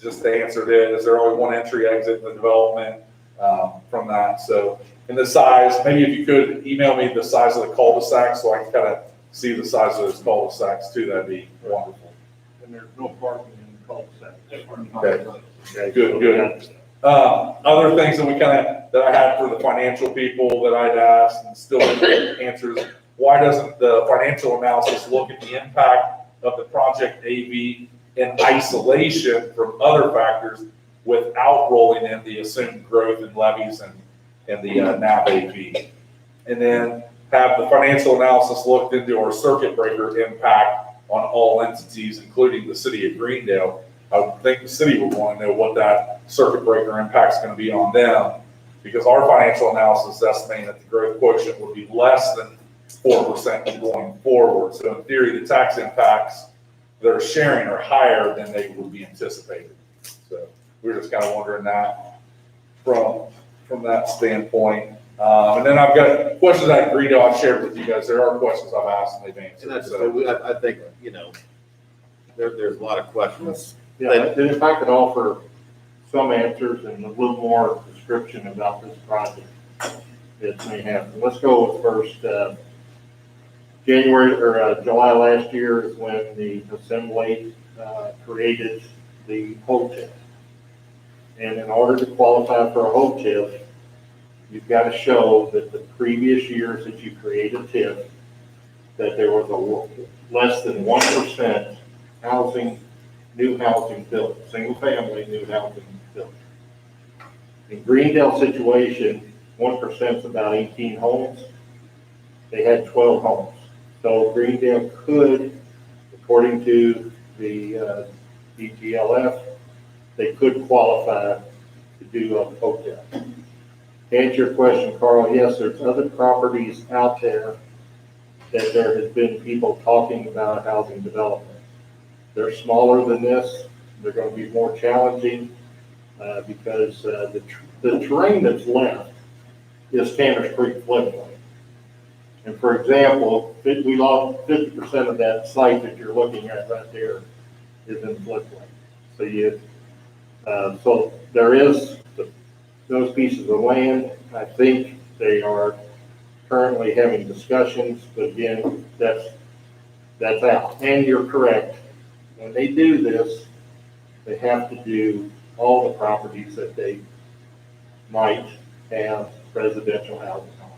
just to answer it, is there only one entry exit in the development from that? So, and the size, maybe if you could email me the size of the cul-de-sac so I can kind of see the size of those cul-de-sacs too, that'd be wonderful. And there's no parking in the cul-de-sac. Okay, good. Other things that we that I had for the financial people that I'd asked and still didn't answer is, why doesn't the financial analysis look at the impact of the project AV in isolation from other factors without rolling in the assumed growth in levies and the NAP AV? And then have the financial analysis looked into our circuit breaker impact on all entities, including the city of Greendale. I would think the city would want to know what that circuit breaker impact is going to be on them, because our financial analysis is estimating that the growth quotient would be less than 4% going forward. So in theory, the tax impacts they're sharing are higher than they would be anticipated. So we're just kind of wondering that from that standpoint. And then I've got questions that Greendale I've shared with you guys. There are questions I've asked and they've answered. And that's, So, I think, there's a lot of questions. Yeah, and if I could offer some answers and a little more description about this project that may happen. Let's go with first, July last year is when the assembly created the HOTIF. And in order to qualify for a HOTIF, you've got to show that the previous years that you created TIF, that there was a less than 1% new housing built, single family new housing built. In Greendale situation, 1% is about 18 homes. they had 12 homes. So Greendale could, according to the DGLF, they could qualify to do a hotel. To answer your question, Carl, yes, there's other properties out there that there has been people talking about housing development. They're smaller than this. They're going to be more challenging because the terrain that's left is Tanner's Creek floodplain. And for example, we lost 50% of that site that you're looking at right there is in floodplain. So there is those pieces of land. I think they are currently having discussions, but again, that's out. And you're correct. When they do this, they have to do all the properties that they might have residential housing on.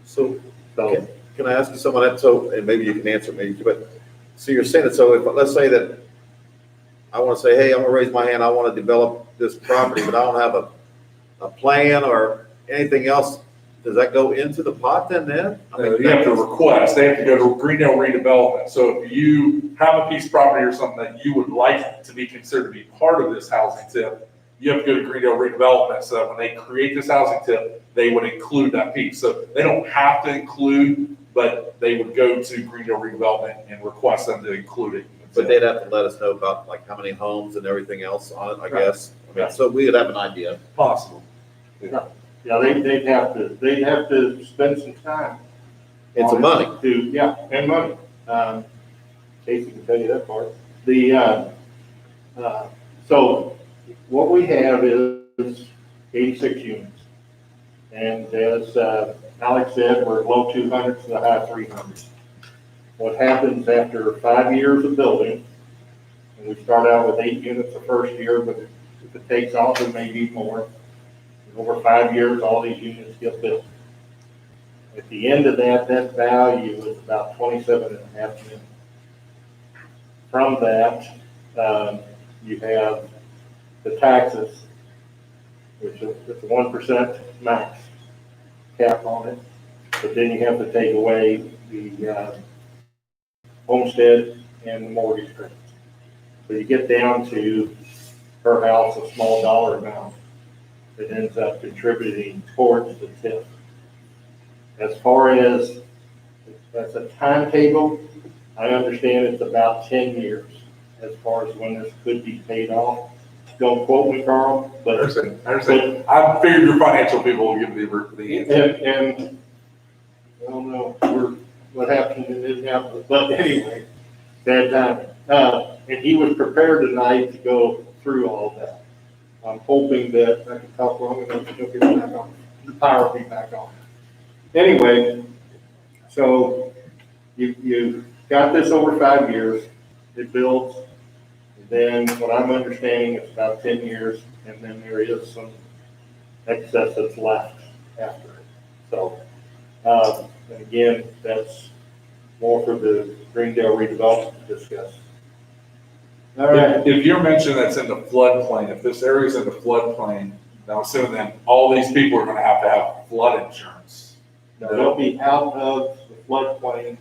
So can I ask you something that, so, and maybe you can answer me, but, so you're saying that, so if, let's say that I want to say, hey, I'm gonna raise my hand, I want to develop this property, but I don't have a plan or anything else, does that go into the pot then? I mean, You have to request, they have to go to Greendale redevelopment. So if you have a piece of property or something that you would like to be considered to be part of this housing tip, you have to go to Greendale redevelopment, so that when they create this housing tip, they would include that piece. So they don't have to include, but they would go to Greendale redevelopment and request them to include it. But they'd have to let us know about like how many homes and everything else on it, I guess. I mean, so we would have an idea. Possible. Yeah, they'd have to spend some time. And some money. And money. Casey can tell you that part. So what we have is 86 units. And as Alex said, we're low 200s to the high 300s. What happens after 5 years of building, and we start out with 8 units the first year, but if it takes off, it may be more. Over 5 years, all these units get built. At the end of that value is about 27.5 million. From that, you have the taxes, which is a 1% max cap on it. But then you have to take away the homestead and the mortgage payments. So you get down to, per house, a small dollar amount that ends up contributing towards the TIF. As far as a timetable, I understand it's about 10 years as far as when this could be paid off. Don't quote me, Carl, but. I understand. I figured your financial people will give the answer. And I don't know what happened and didn't happen, but anyway, bad timing. And he was prepared tonight to go through all of that. I'm hoping that I can talk long enough to get back on, the power will be back on. Anyway, so you got this over 5 years, it builds, and then what I'm understanding is about 10 years, and then there is some excess that's left after it. So, and again, that's more for the Greendale redevelopment to discuss. All right. If you're mentioning that's in the floodplain, if this area's in the floodplain, now assuming then all these people are gonna have flood insurance. They'll be out of the floodplain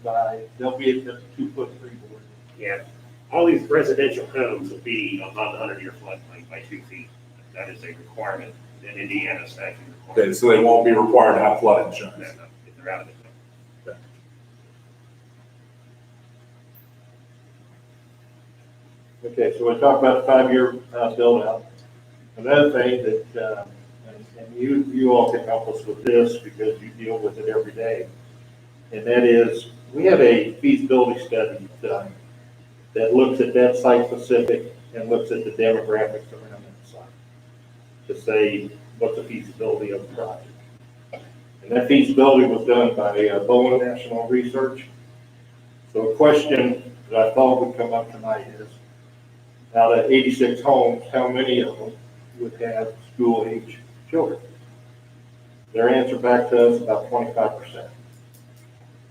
they'll be at the 2-foot freeboard. Yeah, all these residential homes will be above the 100-year floodplain by 2 feet. That is a requirement in Indiana statute. Okay, so they won't be required to have flood insurance. No, if they're out of it. Okay, so we talked about the 5-year build out. Another thing that, and you all can help us with this because you deal with it every day. And that is, we have a feasibility study done that looks at that site specific and looks at the demographics around that site to say what's the feasibility of the project. And that feasibility was done by Bowen National Research. So a question that I thought would come up tonight is, out of 86 homes, how many of them would have school-age children? Their answer back to us, about 25%.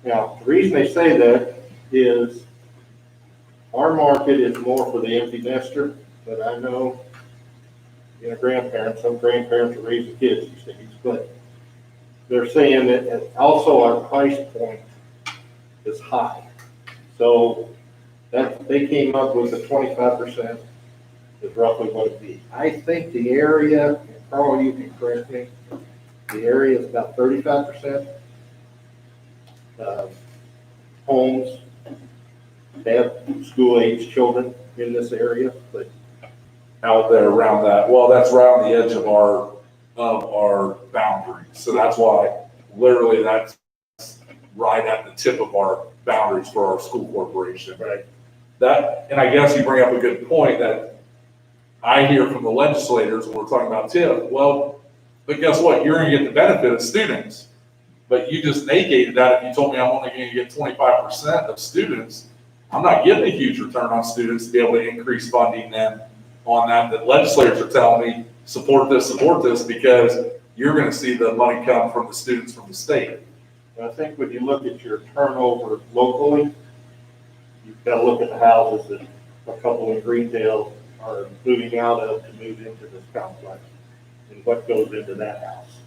Now, the reason they say that is our market is more for the empty nester, but I know, some grandparents are raising kids these days, but they're saying that also our price point is high. So that, they came up with the 25% is roughly what it'd be. I think the area, and Carl, you can correct me, the area is about 35%. Homes, they have school-age children in this area, but Out there around that, well, that's right on the edge of our boundaries. So that's why, literally, that's right at the tip of our boundaries for our school corporation. right. That, and I guess you bring up a good point that I hear from the legislators when we're talking about TIF. Well, but guess what? You're gonna get the benefit of students. But you just negated that if you told me I'm only gonna get 25% of students. I'm not getting a huge return on students to be able to increase funding then on that. The legislators are telling me, support this, because you're gonna see the money come from the students from the state. I think when you look at your turnover locally, you've got to look at the houses that a couple in Greendale are moving out of to move into this complex and what goes into that house.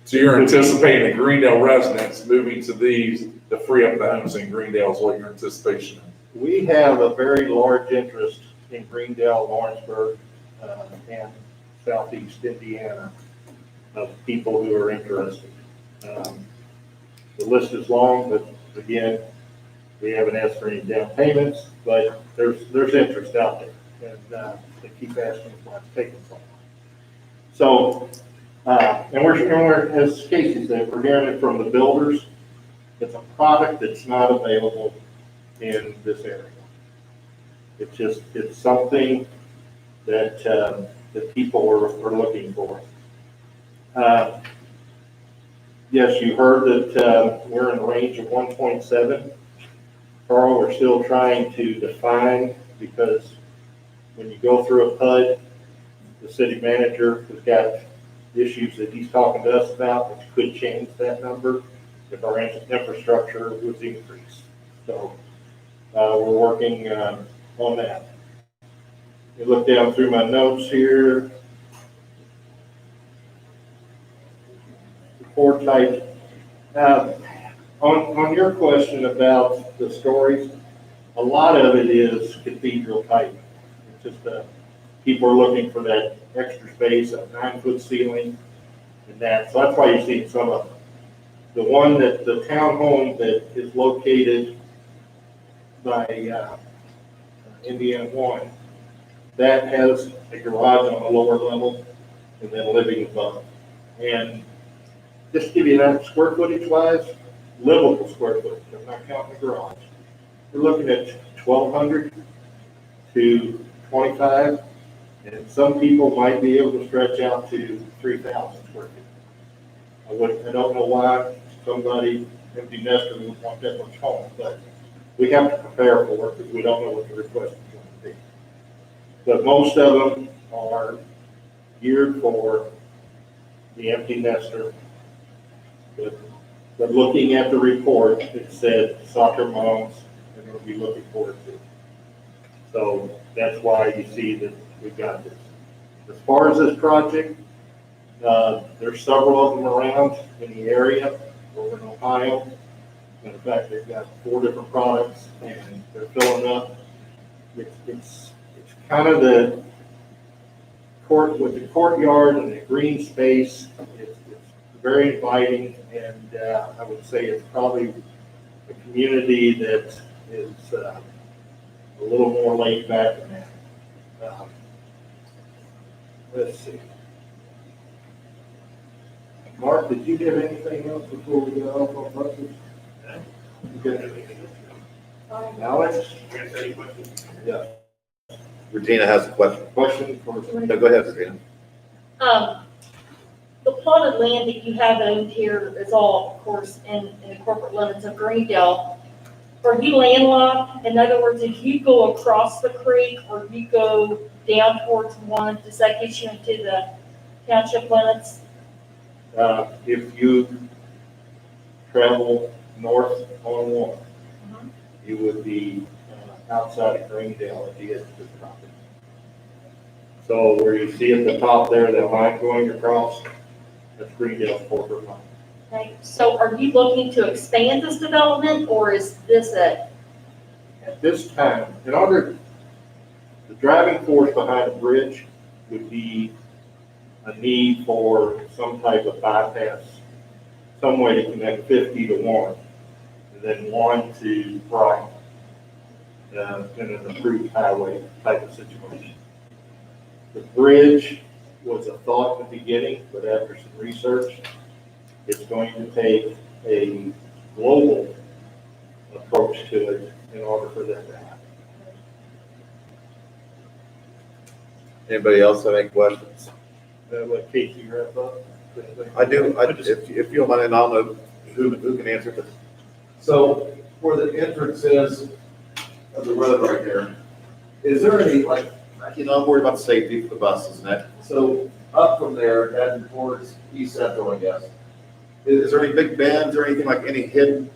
So you're anticipating the Greendale residents moving to these to free up the homes in Greendale is what your anticipation is? We have a very large interest in Greendale, Lawrenceburg, and southeast Indiana of people who are interested. The list is long, but again, we haven't asked for any down payments, but there's interest out there, and they keep asking why it's taking so long. So, and we're, as Casey said, we're hearing it from the builders. It's a product that's not available in this area. It's something that that people are looking for. Yes, you heard that we're in the range of 1.7. Carl, we're still trying to define, because when you go through a PUD, the city manager has got issues that he's talking to us about, which could change that number if our infrastructure was increased. So we're working on that. You look down through my notes here. Report type. On your question about the stories, a lot of it is cathedral type. It's just people are looking for that extra space, a 9-foot ceiling, and that. So that's why you see some of them. The one that the townhome that is located by Indiana 1, that has a garage on the lower level and then living above. And just to give you that square footage wise, livable square footage, I'm not counting the garage. We're looking at 1,200 to 25, and some people might be able to stretch out to 3,000 square feet. I don't know why somebody, empty nester, would want that much home, but we have to prepare for it because we don't know what the request is going to be. But most of them are geared for the empty nester. But looking at the report, it said soccer moms, and we'll be looking forward to it. So that's why you see that we've got this. As far as this project, there's several of them around in the area over in Ohio. In fact, they've got 4 different products, and they're filling up. It's kind of the court with the courtyard and the green space. It's very inviting, and I would say it's probably a community that is a little more laid back than that. Let's see. Mark, did you have anything else before we go off on buses? Good. Alex? Yeah. Regina has a question. Question for No, go ahead, Regina. The plot of land that you have owned here is all, of course, in the corporate limits of Greendale. Are you landlocked? In other words, if you go across the creek or you go down towards 1, does that get you into the township limits? If you travel north on 1, you would be outside of Greendale if you get to the property. So where you see at the top there, that line going across, that's Greendale's corporate line. Okay, so are you looking to expand this development, or is this it? At this time, in order, the driving force behind the bridge would be a need for some type of bypass, some way to connect 50 to 1, and then 1 to Brighton, in an approved highway type of situation. The bridge was a thought in the beginning, but after some research, it's going to take a global approach to it in order for that to happen. Anybody else have any questions? Let Casey wrap up. I do, if you don't mind, and I'll know who can answer this. So where the entrance is of the road right there, is there any, like, I'm worried about safety for the buses and that. So up from there, heading towards East Central, I guess. Is there any big bends or anything, like any hidden?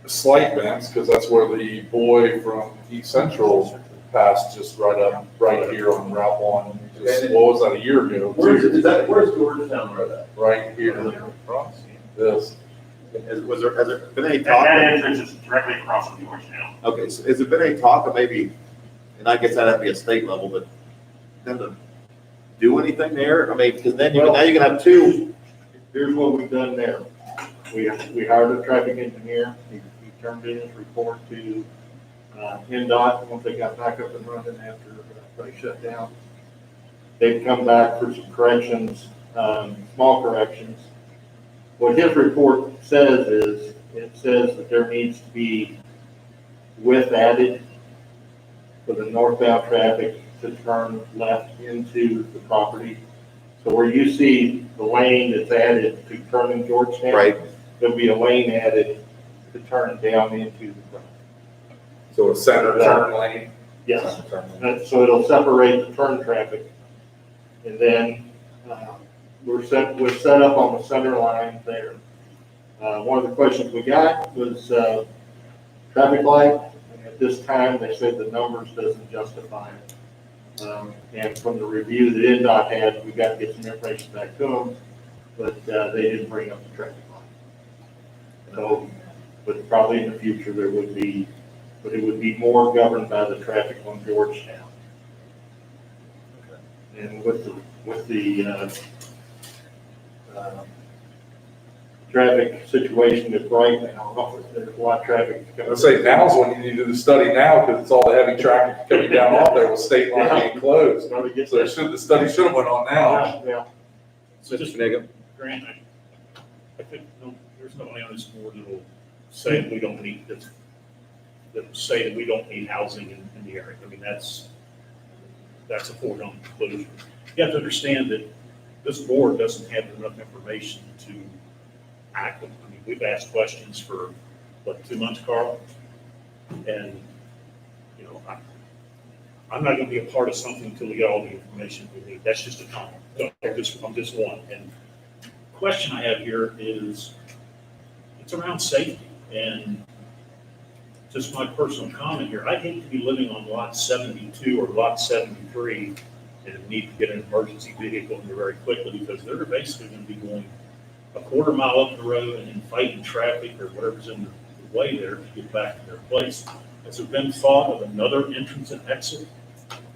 Slight bends, because that's where the boy from East Central passed, just right here on Route 1. Just, what was that, a year ago? Where's Georgetown Road at? Right here. This. Has there been any That talk? entrance is directly across from Georgetown. Okay, so has there been any talk of maybe, and I guess that'd have to be a state level, but them to do anything there? I mean, because then now you can have two. Here's what we've done there. We hired a traffic engineer. He turned in his report to NDOT once they got back up and running after they shut down. They've come back for some corrections, small corrections. What his report says is, it says that there needs to be width added for the northbound traffic to turn left into the property. So where you see the lane that's added to turn in Georgetown, Right. there'll be a lane added to turn down into the property. So a center turn lane? Yes. Center turn lane. So it'll separate the turn traffic. And then we're set up on the center line there. One of the questions we got was traffic light. And at this time, they said the numbers doesn't justify it. And from the review that NDOT had, we got to get some information back to them, but they didn't bring up the traffic light. So, but probably in the future there would be, but it would be more governed by the traffic on Georgetown. And with the traffic situation that's right now, there's a lot of traffic. I say now's when you need to do the study now, because it's all the heavy traffic coming down off there with state line being closed. So the study should have went on now. Yeah. So just, Grant, I think there's nobody on this board that will say that we don't need, that will say that we don't need housing in the area. I mean, that's a foregone conclusion. You have to understand that this board doesn't have enough information to act. I mean, we've asked questions for, 2 months, Carl? And, I'm not gonna be a part of something until we get all the information we need. That's just a comment. So I'm just one. And the question I have here is, it's around safety. And just my personal comment here, I'd hate to be living on lot 72 or lot 73 and need to get an emergency vehicle in there very quickly, because they're basically gonna be going a quarter mile up the road and fighting traffic or whatever's in the way there to get back to their place. Has there been thought of another entrance and exit?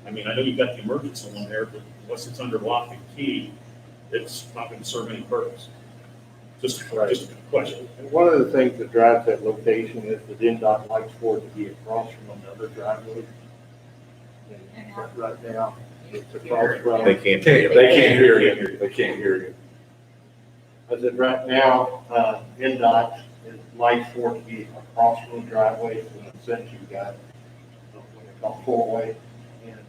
I mean, I know you've got the emergency one there, but unless it's under lock and key, it's not going to serve any purpose. Just a question. And one of the things that drives that location is that NDOT likes for it to be across from another driveway. And right now, it's across from. They can't. They can't hear you. They can't hear you. I said, right now, NDOT likes for it to be across from the driveway, in the sense you've got what they call four-way. And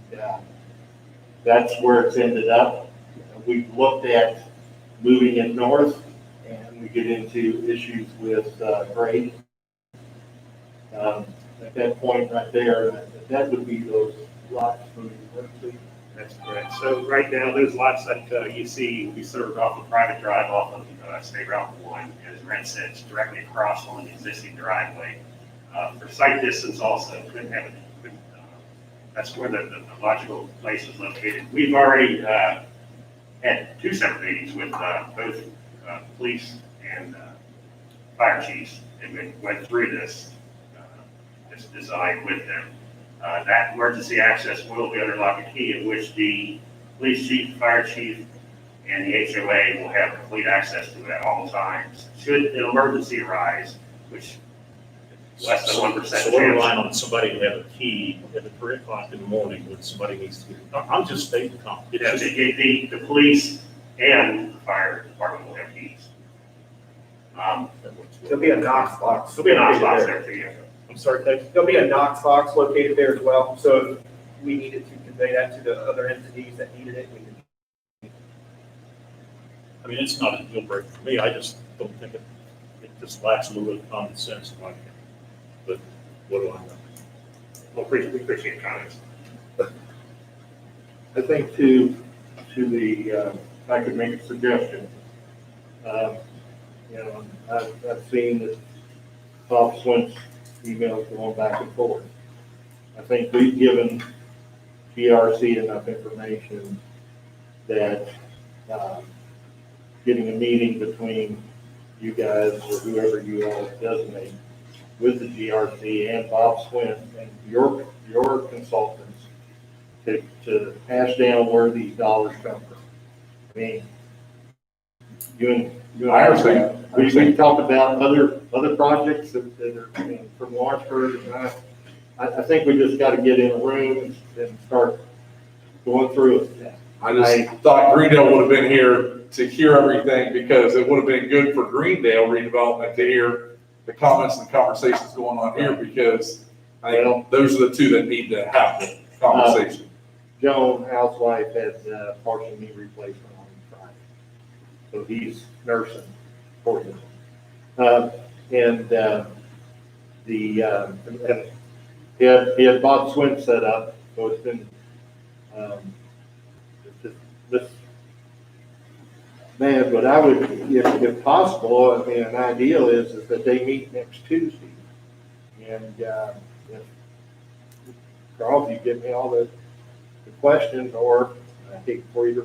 that's where it's ended up. We've looked at moving it north, and we get into issues with grade. At that point right there, that would be those lots moving vertically. That's correct. So right now, those lots that you see, we served off a private drive off of State Route 1. As Brent said, it's directly across on the existing driveway. For site distance also, that's where the logical place is located. We've already had 2 separate meetings with both police and fire chiefs, and we went through this design with them. That emergency access will be under lock and key, in which the police chief, fire chief, and the HOA will have complete access to it at all times. Should an emergency arise, which less than 1% So we're chance. relying on somebody to have a key at 3 o'clock in the morning when somebody needs to. I'm just stating the Yeah, it's just- the police and the fire department will have keys. There'll be a Knox box. There'll be a Knox box located there too, yeah. I'm sorry, Dave? There'll be a Knox box located there as well, so if we needed to convey that to the other entities that needed it, we can. I mean, it's not a deal breaker for me. I just don't think it just lacks a little bit of common sense in my opinion. But what do I know? Well, we appreciate your comments. I think to the, if I could make a suggestion. You know, I've seen that Bob Swint's emails going back and forth. I think we've given GRC enough information that, getting a meeting between you guys or whoever you all designate with the GRC and Bob Swint and your consultants to hash down where these dollars come from. I mean, you and I understand. we've talked about other projects that are from Lawrenceburg, and I think we just got to get in a room and start going through it. I just thought Greendale would have been here to hear everything, because it would have been good for Greendale redevelopment to hear the comments and conversations going on here, because I think those are the two that need to have the conversation. Joan, housewife, had partial knee replacement on Friday, so he's nursing for him. And he had Bob Swint set up, so it's been this man. But I would, if possible, I mean, an ideal is that they meet next Tuesday, and if Charles, you give me all the questions, or I hate for you to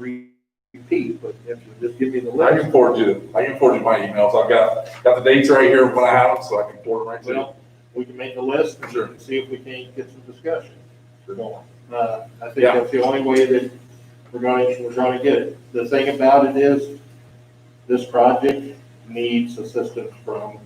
repeat, but if you just give me the I list. can forward you my emails. I've got the dates right here when I have them, so I can forward them right to you. Well, we can make a list Sure. and see if we can't get some discussion going. I think Yeah. that's the only way that we're going to get it. The thing about it is, this project needs assistance from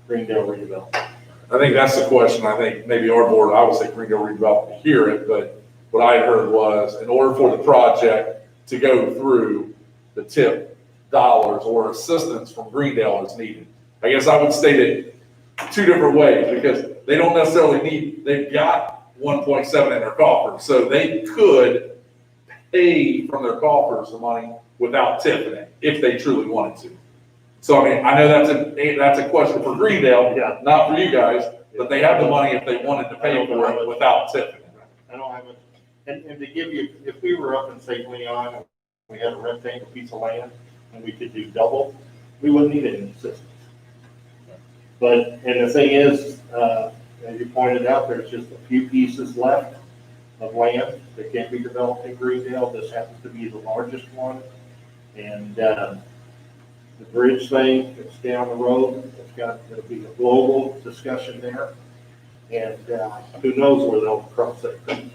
Greendale redevelopment. I think that's the question. I think maybe our board, I would say Greendale redevelopment to hear it, but what I heard was, in order for the project to go through, the tip dollars or assistance from Greendale is needed. I guess I would state it two different ways, because they don't necessarily need, they've got 1.7 in their coffers, so they could pay from their coffers the money without tipping it, if they truly wanted to. So, I mean, I know that's a question for Greendale, Yeah. not for you guys, but they have the money if they wanted to pay for it without tipping it. I don't have it. And to give you, if we were up in St. Leon, and we had a rectangle piece of land, and we could do double, we wouldn't need any assistance. But, and the thing is, as you pointed out, there's just a few pieces left of land that can't be developed in Greendale. This happens to be the largest one. And, the bridge thing that's down the road, it'll be a global discussion there. And, who knows where they'll cross that creek.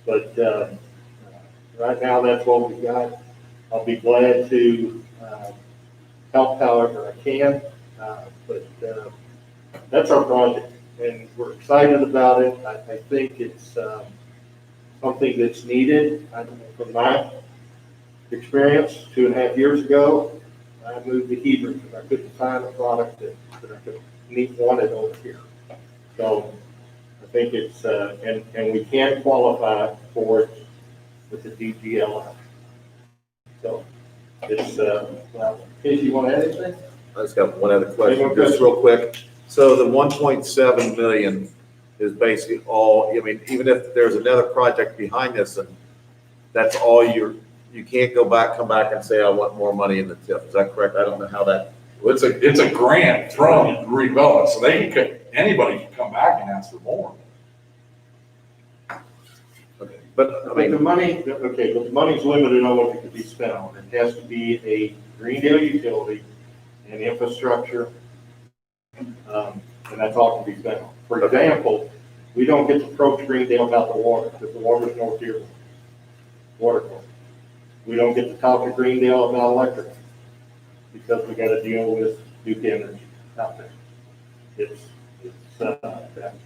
But, right now, that's what we've got. I'll be glad to, help however I can. But that's our project, and we're excited about it. I think it's something that's needed. From my experience, 2.5 years ago, I moved to Hebron because I couldn't find a product that I could wanted over here. So I think it's, and we can qualify for it with the DGLF. So it's, Casey, you want to add anything? I just got one other question, just real quick. So the 1.7 million is basically all, I mean, even if there's another project behind this, and that's all you can't come back and say, I want more money in the TIF. Is that correct? I don't know how that. Well, it's a grant from redevelopment, so anybody can come back and ask for more. Okay, but I But the mean, money, okay, but the money's limited on what it can be spent on. It has to be a Greendale utility and infrastructure. And that's all can be done. For example, we don't get to approach Greendale about the water, because the water's north here. Water course. We don't get to talk to Greendale about electric, because we gotta deal with Duke Energy out there. It's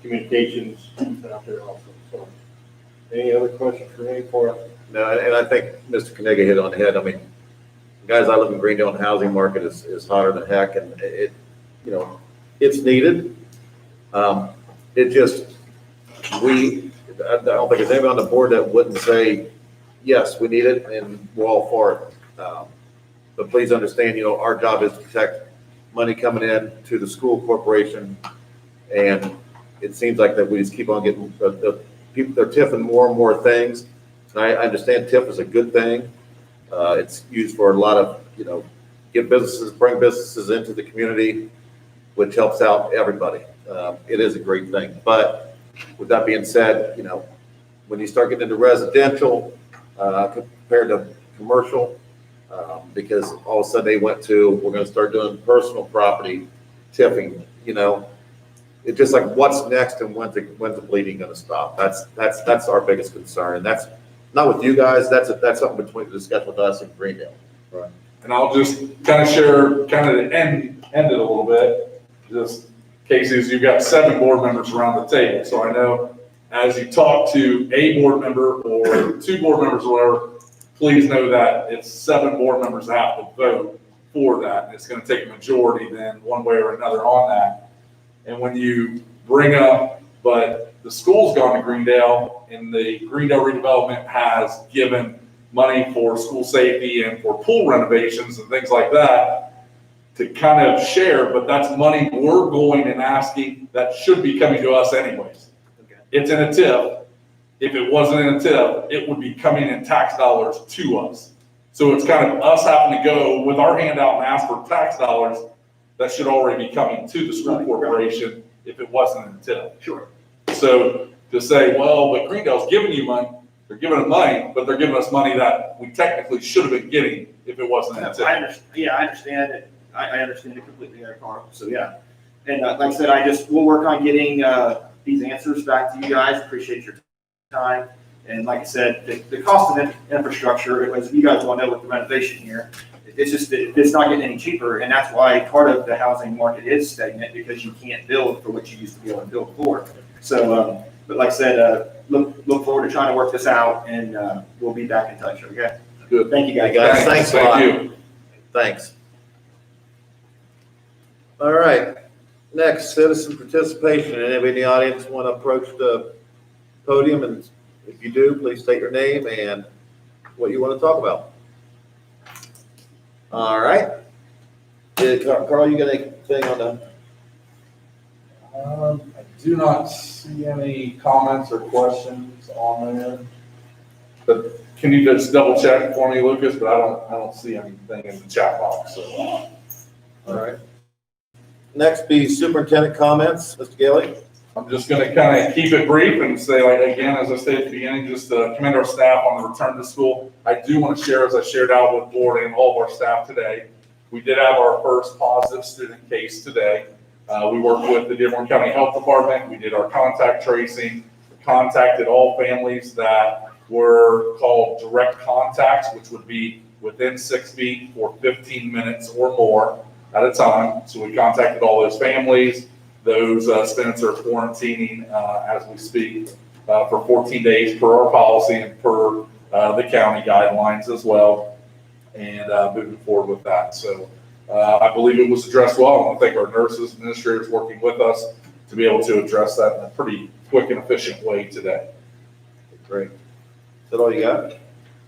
communications out there also, so. Any other questions for me for? No, and I think Mr. Kniga hit on the head. I mean, guys, I live in Greendale, and the housing market is hotter than heck, and it, you know, it's needed. It just, I don't think there's anybody on the board that wouldn't say, yes, we need it, and we're all for it. But please understand, you know, our job is to protect money coming in to the school corporation, and it seems like that we just keep on getting, the people, they're TIFing more and more things. And I understand TIF is a good thing. It's used for a lot of, you know, bring businesses into the community, which helps out everybody. It is a great thing. But with that being said, you know, when you start getting into residential compared to commercial, because all of a sudden they went to, we're going to start doing personal property tipping, you know, it's just like what's next and when's the bleeding going to stop? That's our biggest concern. And that's not with you guys. That's something between the discussion with us and Greendale. Right. And I'll just kind of share, kind of end it a little bit. Just Casey's, you've got 7 board members around the table. So I know as you talk to a board member or 2 board members or whatever, please know that it's 7 board members that have to vote for that. And it's going to take a majority then one way or another on that. And when you bring up, but the school's gone to Greendale and the Greendale redevelopment has given money for school safety and for pool renovations and things like that to kind of share, but that's money we're going and asking that should be coming to us anyways. Okay. It's in a TIF. If it wasn't in a TIF, it would be coming in tax dollars to us. So it's kind of us having to go with our hand out and ask for tax dollars that should already be coming to the school corporation if it wasn't in the TIF. Sure. So to say, well, but Greendale's giving you money, they're giving us money, but they're giving us money that we technically should have been getting if it wasn't in the TIF. I understand it. I understand it completely, Carl. So, yeah. And like I said, we'll work on getting these answers back to you guys. Appreciate your time. And like I said, the cost of infrastructure, as you guys all know with the renovation here, it's not getting any cheaper. And that's why part of the housing market is stagnant, because you can't build for what you used to be able to build for. So, but like I said, look forward to trying to work this out, and we'll be back in touch, okay? Good. Thank you, guys. Thanks a lot. Thank you. Thanks. All right. Next, citizen participation. Anybody in the audience want to approach the podium? And if you do, please state your name and what you want to talk about. All right. Carl, you got anything on the? I do not see any comments or questions on there. But can you just double check for me, Lucas? But I don't see anything in the chat box. So. All right. Next be superintendent comments, Mr. Gailey. I'm just going to kind of keep it brief and say, like, again, as I said at the beginning, just commend our staff on the return to school. I do want to share, as I shared out with the board and all of our staff today, we did have our first positive student case today. We worked with the Dearborn County Health Department. We did our contact tracing, contacted all families that were called direct contacts, which would be within 6 feet for 15 minutes or more at a time. So we contacted all those families. Those students are quarantining as we speak for 14 days per our policy and per the county guidelines as well, and moving forward with that. So I believe it was addressed well. I want to thank our nurses, administrators working with us to be able to address that in a pretty quick and efficient way today. Great. Is that all you got?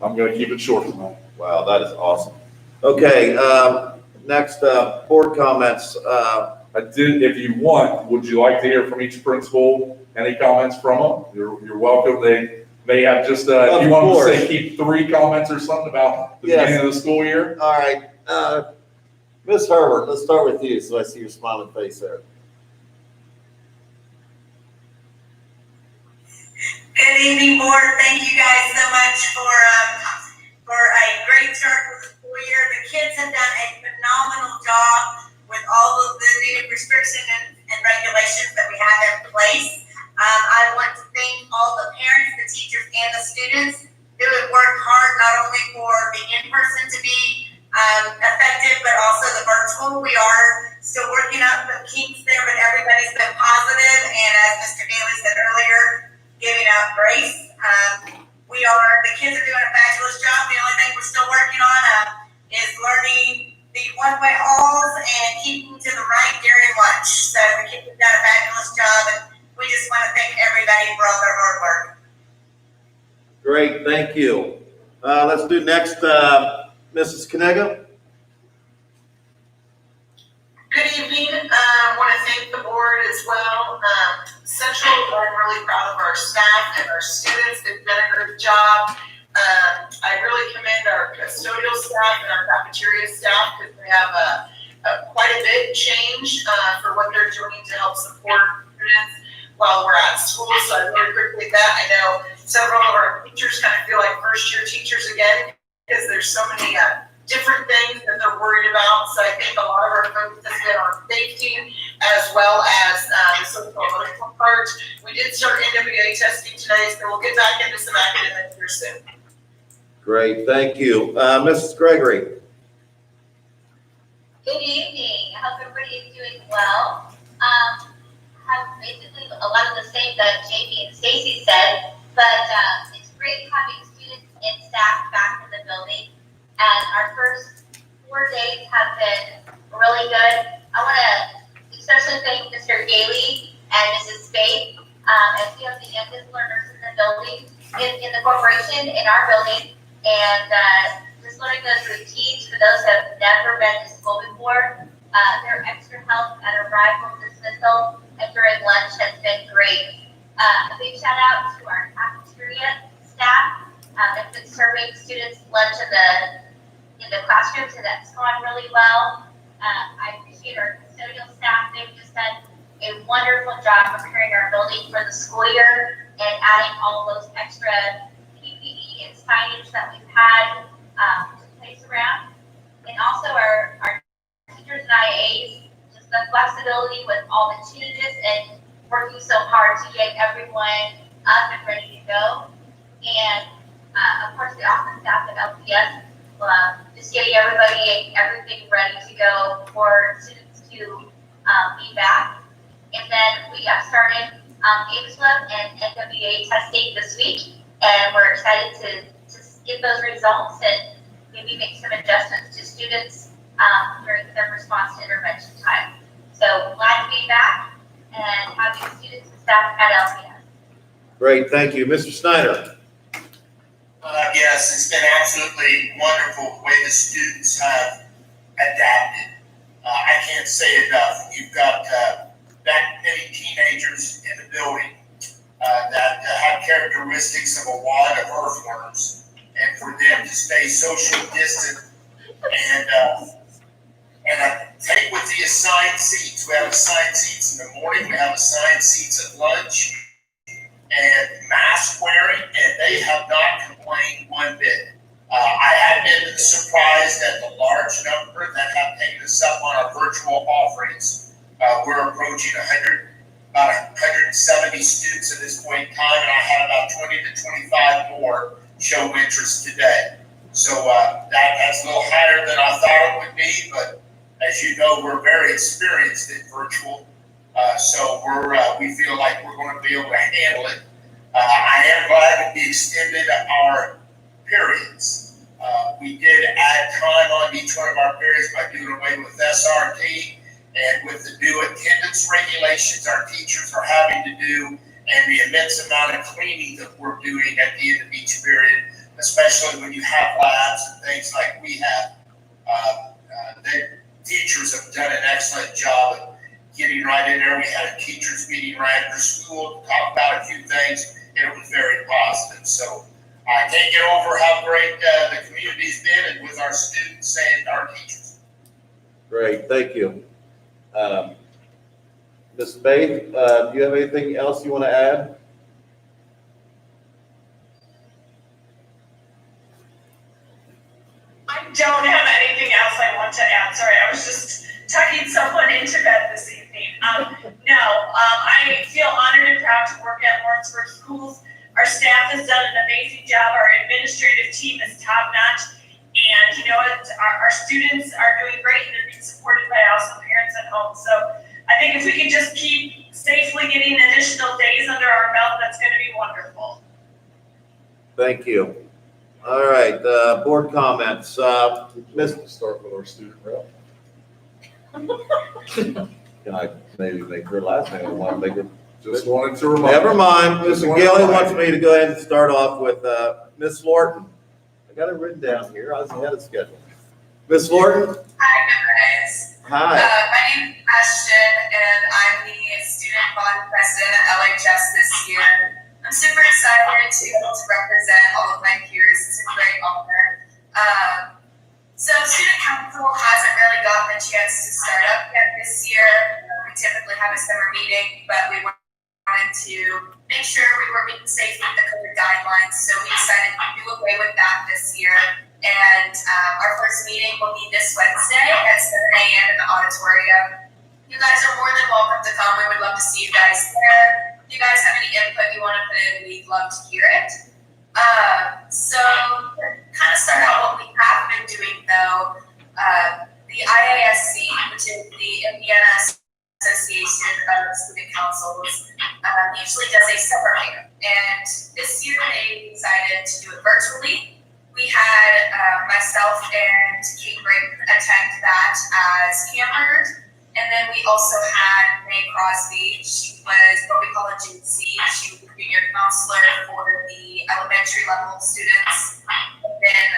I'm going to keep it short tonight. Wow, that is awesome. Okay, next, board comments. I did, if you want, would you like to hear from each principal? Any comments from them? You're welcome. They may have just, if you want to say keep 3 comments or something about the beginning of the school year. All right. Ms. Herbert, let's start with you so I see your smiling face there. Good evening, board. Thank you guys so much for a great start to the school school year. The kids have done a phenomenal job with all of the new restrictions and regulations that we have in place. I want to thank all the parents, the teachers, and the students who have worked hard not only for the in-person to be effective, but also the virtual. We are still working out the kinks there, but everybody's been positive, and as Mr. Daly said earlier, giving out grace. The kids are doing a fabulous job. The only thing we're still working on is learning the one-way halls and keeping to the right during lunch. So the kids have done a fabulous job, and we just want to thank everybody for all their hard work. Great, thank you. Let's do next, Mrs. Kaniga. Good evening. I want to thank the board as well. Central, I'm really proud of our staff and our students. They've done a great job. I really commend our custodial staff and our cafeteria staff because they have quite a bit change for what they're doing to help support students while we're at school. So I really appreciate that. I know several of our teachers kind of feel like first-year teachers again because there's so many different things that they're worried about. So I think a lot of our focus has been on safety as well as the social emotional part. We did start NWA testing today, so we'll get back into some academics here soon. Great, thank you. Mrs. Gregory. Good evening. I hope everybody is doing well. Have basically a lot of the same that Jamie and Stacy said, but it's great having students and staff back in the building. And our first 4 days have been really good. I want to especially thank Mr. Daly and Mrs. Spade, as we have the youngest learners in the building, in the corporation, in our building, and just learning those routines for those who have never been to school before. Their extra help at arrival, dismissal, and during lunch has been great. A big shout out to our cafeteria staff. They've been serving students lunch in the classrooms, and that's gone really well. I appreciate our custodial staff. They've just done a wonderful job preparing our building for the school year and adding all those extra PPE and signage that we've had to place around. And also our teachers and IAs, just the flexibility with all the changes and working so hard to get everyone up and ready to go. And of course, the office staff at LCS, just getting everything ready to go for students to be back. And then we got started AIMSWeb and NWA testing this week, and we're excited to get those results and maybe make some adjustments to students during their response to intervention time. So glad to be back and having students and staff at LCS. Great, thank you. Mr. Snyder. Yes, it's been absolutely wonderful the way the students have adapted. I can't say enough. You've got that many teenagers in the building that have characteristics of a wad of earthworms, and for them to stay social distant and take with the assigned seats. We have assigned seats in the morning. We have assigned seats at lunch. And mask wearing, and they have not complained one bit. I have been surprised at the large number that have taken us up on our virtual offerings. We're approaching about 170 students at this point in time, and I had about 20 to 25 more show interest today. So that's a little higher than I thought it would be, but as you know, we're very experienced in virtual. So we feel like we're going to be able to handle it. I am glad that we extended our periods. We did add time on each one of our periods by doing away with SRT, and with the new attendance regulations our teachers are having to do, and the immense amount of cleaning that we're doing at the end of each period, especially when you have labs and things like we have. The teachers have done an excellent job of getting right in there. We had a teachers meeting right after school to talk about a few things, and it was very positive. So I can't get over how great the community's been, and with our students and our teachers. Great, thank you. Ms. Faith, do you have anything else you want to add? I don't have sorry, I was just tucking someone into bed this evening. I feel honored and proud to work at Lawrenceburg Schools. Our staff has done an amazing job. Our administrative team is top notch. And you know what, our students are doing great and they're being supported by also parents at home. So I think if we can just keep safely getting additional days under our belt, that's gonna be wonderful. Thank you. All right, board comments. Let's start with our student rep. Can I maybe make her last name? I want to make her. Just wanted to remind. Never mind. Just Mr. wanted to Gilly remind wants me to go ahead and start off with, Ms. Lorton. I got it written down here. I was ahead of schedule. Ms. Lorton? Hi, guys. Hi. My name is Ashton, and I'm the student body president at LHS this year. I'm super excited to be able to represent all of my peers. It's a great honor. So student council hasn't really gotten a chance to start up yet this year. We typically have a summer meeting, but we wanted to make sure we were meeting safely with the COVID guidelines, so we decided to do away with that this year. And our first meeting will be this Wednesday at 7 a.m. in the auditorium. You guys are more than welcome to come. We would love to see you guys there. If you guys have any input you want to put in, we'd love to hear it. So to kind of start out what we have been doing though, the IASC, which is the Indiana Association of Student Councils, usually does a summer camp. And this year they decided to do it virtually. We had myself and Kate Brayton attend that as campers. And then we also had May Crosby. She was what we call a June C. She was the junior counselor for the elementary level students. And then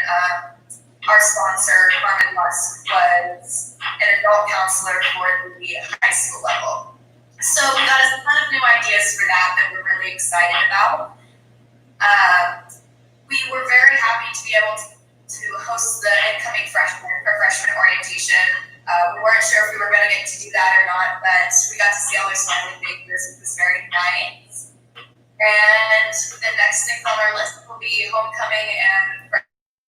our sponsor, Carmen Luss, was an adult counselor for the high school level. So we got a ton of new ideas for that we're really excited about. We were very happy to be able to host the incoming freshmen for freshman orientation. We weren't sure if we were going to get to do that or not, but we got to see all their smiling faces. It was very nice. And the next thing on our list will be homecoming and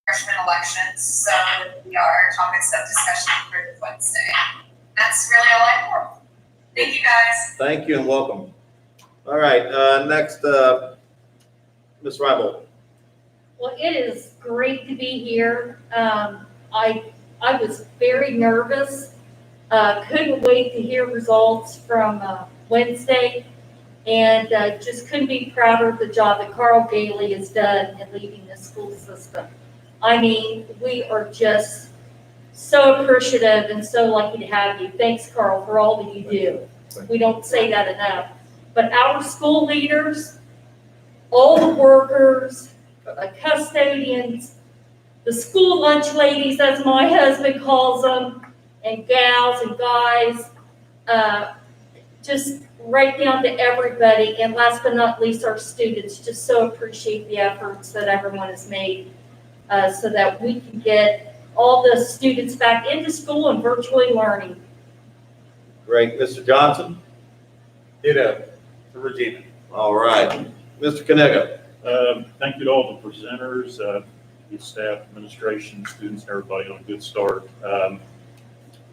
freshman elections. So we are topics of discussion for Wednesday. That's really all I have. Thank you, guys. Thank you and welcome. All right, next, Ms. Rybold. Well, it is great to be here. I was very nervous. Couldn't wait to hear results from Wednesday, and just couldn't be prouder of the job that Carl Gailey has done in leading the school system. I mean, we are just so appreciative and so lucky to have you. Thanks, Carl, for all that you do. We don't say that enough. But our school leaders, all the workers, custodians, the school lunch ladies, as my husband calls them, and gals and guys, just right down to everybody. And last but not least, our students, just so appreciate the efforts that everyone has made so that we can get all the students back into school and virtually learning. Great. Mr. Johnson? Ditto to Regina. All right. Mr. Kaniga? Thank you to all the presenters, the staff, administration, students, and everybody on a good start.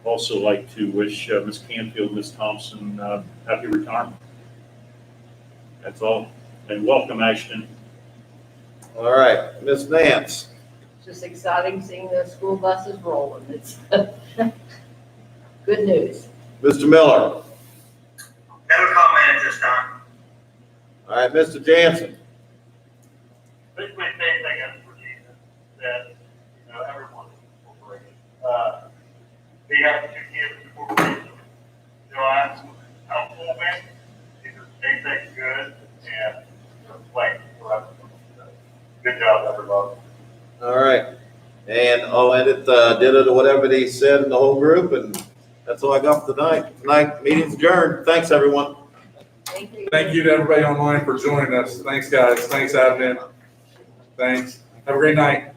Also like to wish Ms. Canfield, Ms. Thompson, happy retirement. That's all. And welcome, Ashton. All right. Ms. Nance? It's just exciting seeing the school buses rolling. It's good news. Mr. Miller? No comment at this time. All right. Mr. Jansen? Basically, same thing as Regina, that, you know, everyone's incorporated. They have 2 kids incorporated. So I asked them how full man, these are stay good and play. So good job, everybody. All right. And I'll end it, did it or whatever they said in the whole group, and that's all I got for tonight. Tonight, meeting's adjourned. Thanks, everyone. Thank you. Thank you to everybody online for joining us. Thanks, guys. Thanks, admin. Thanks. Have a great night.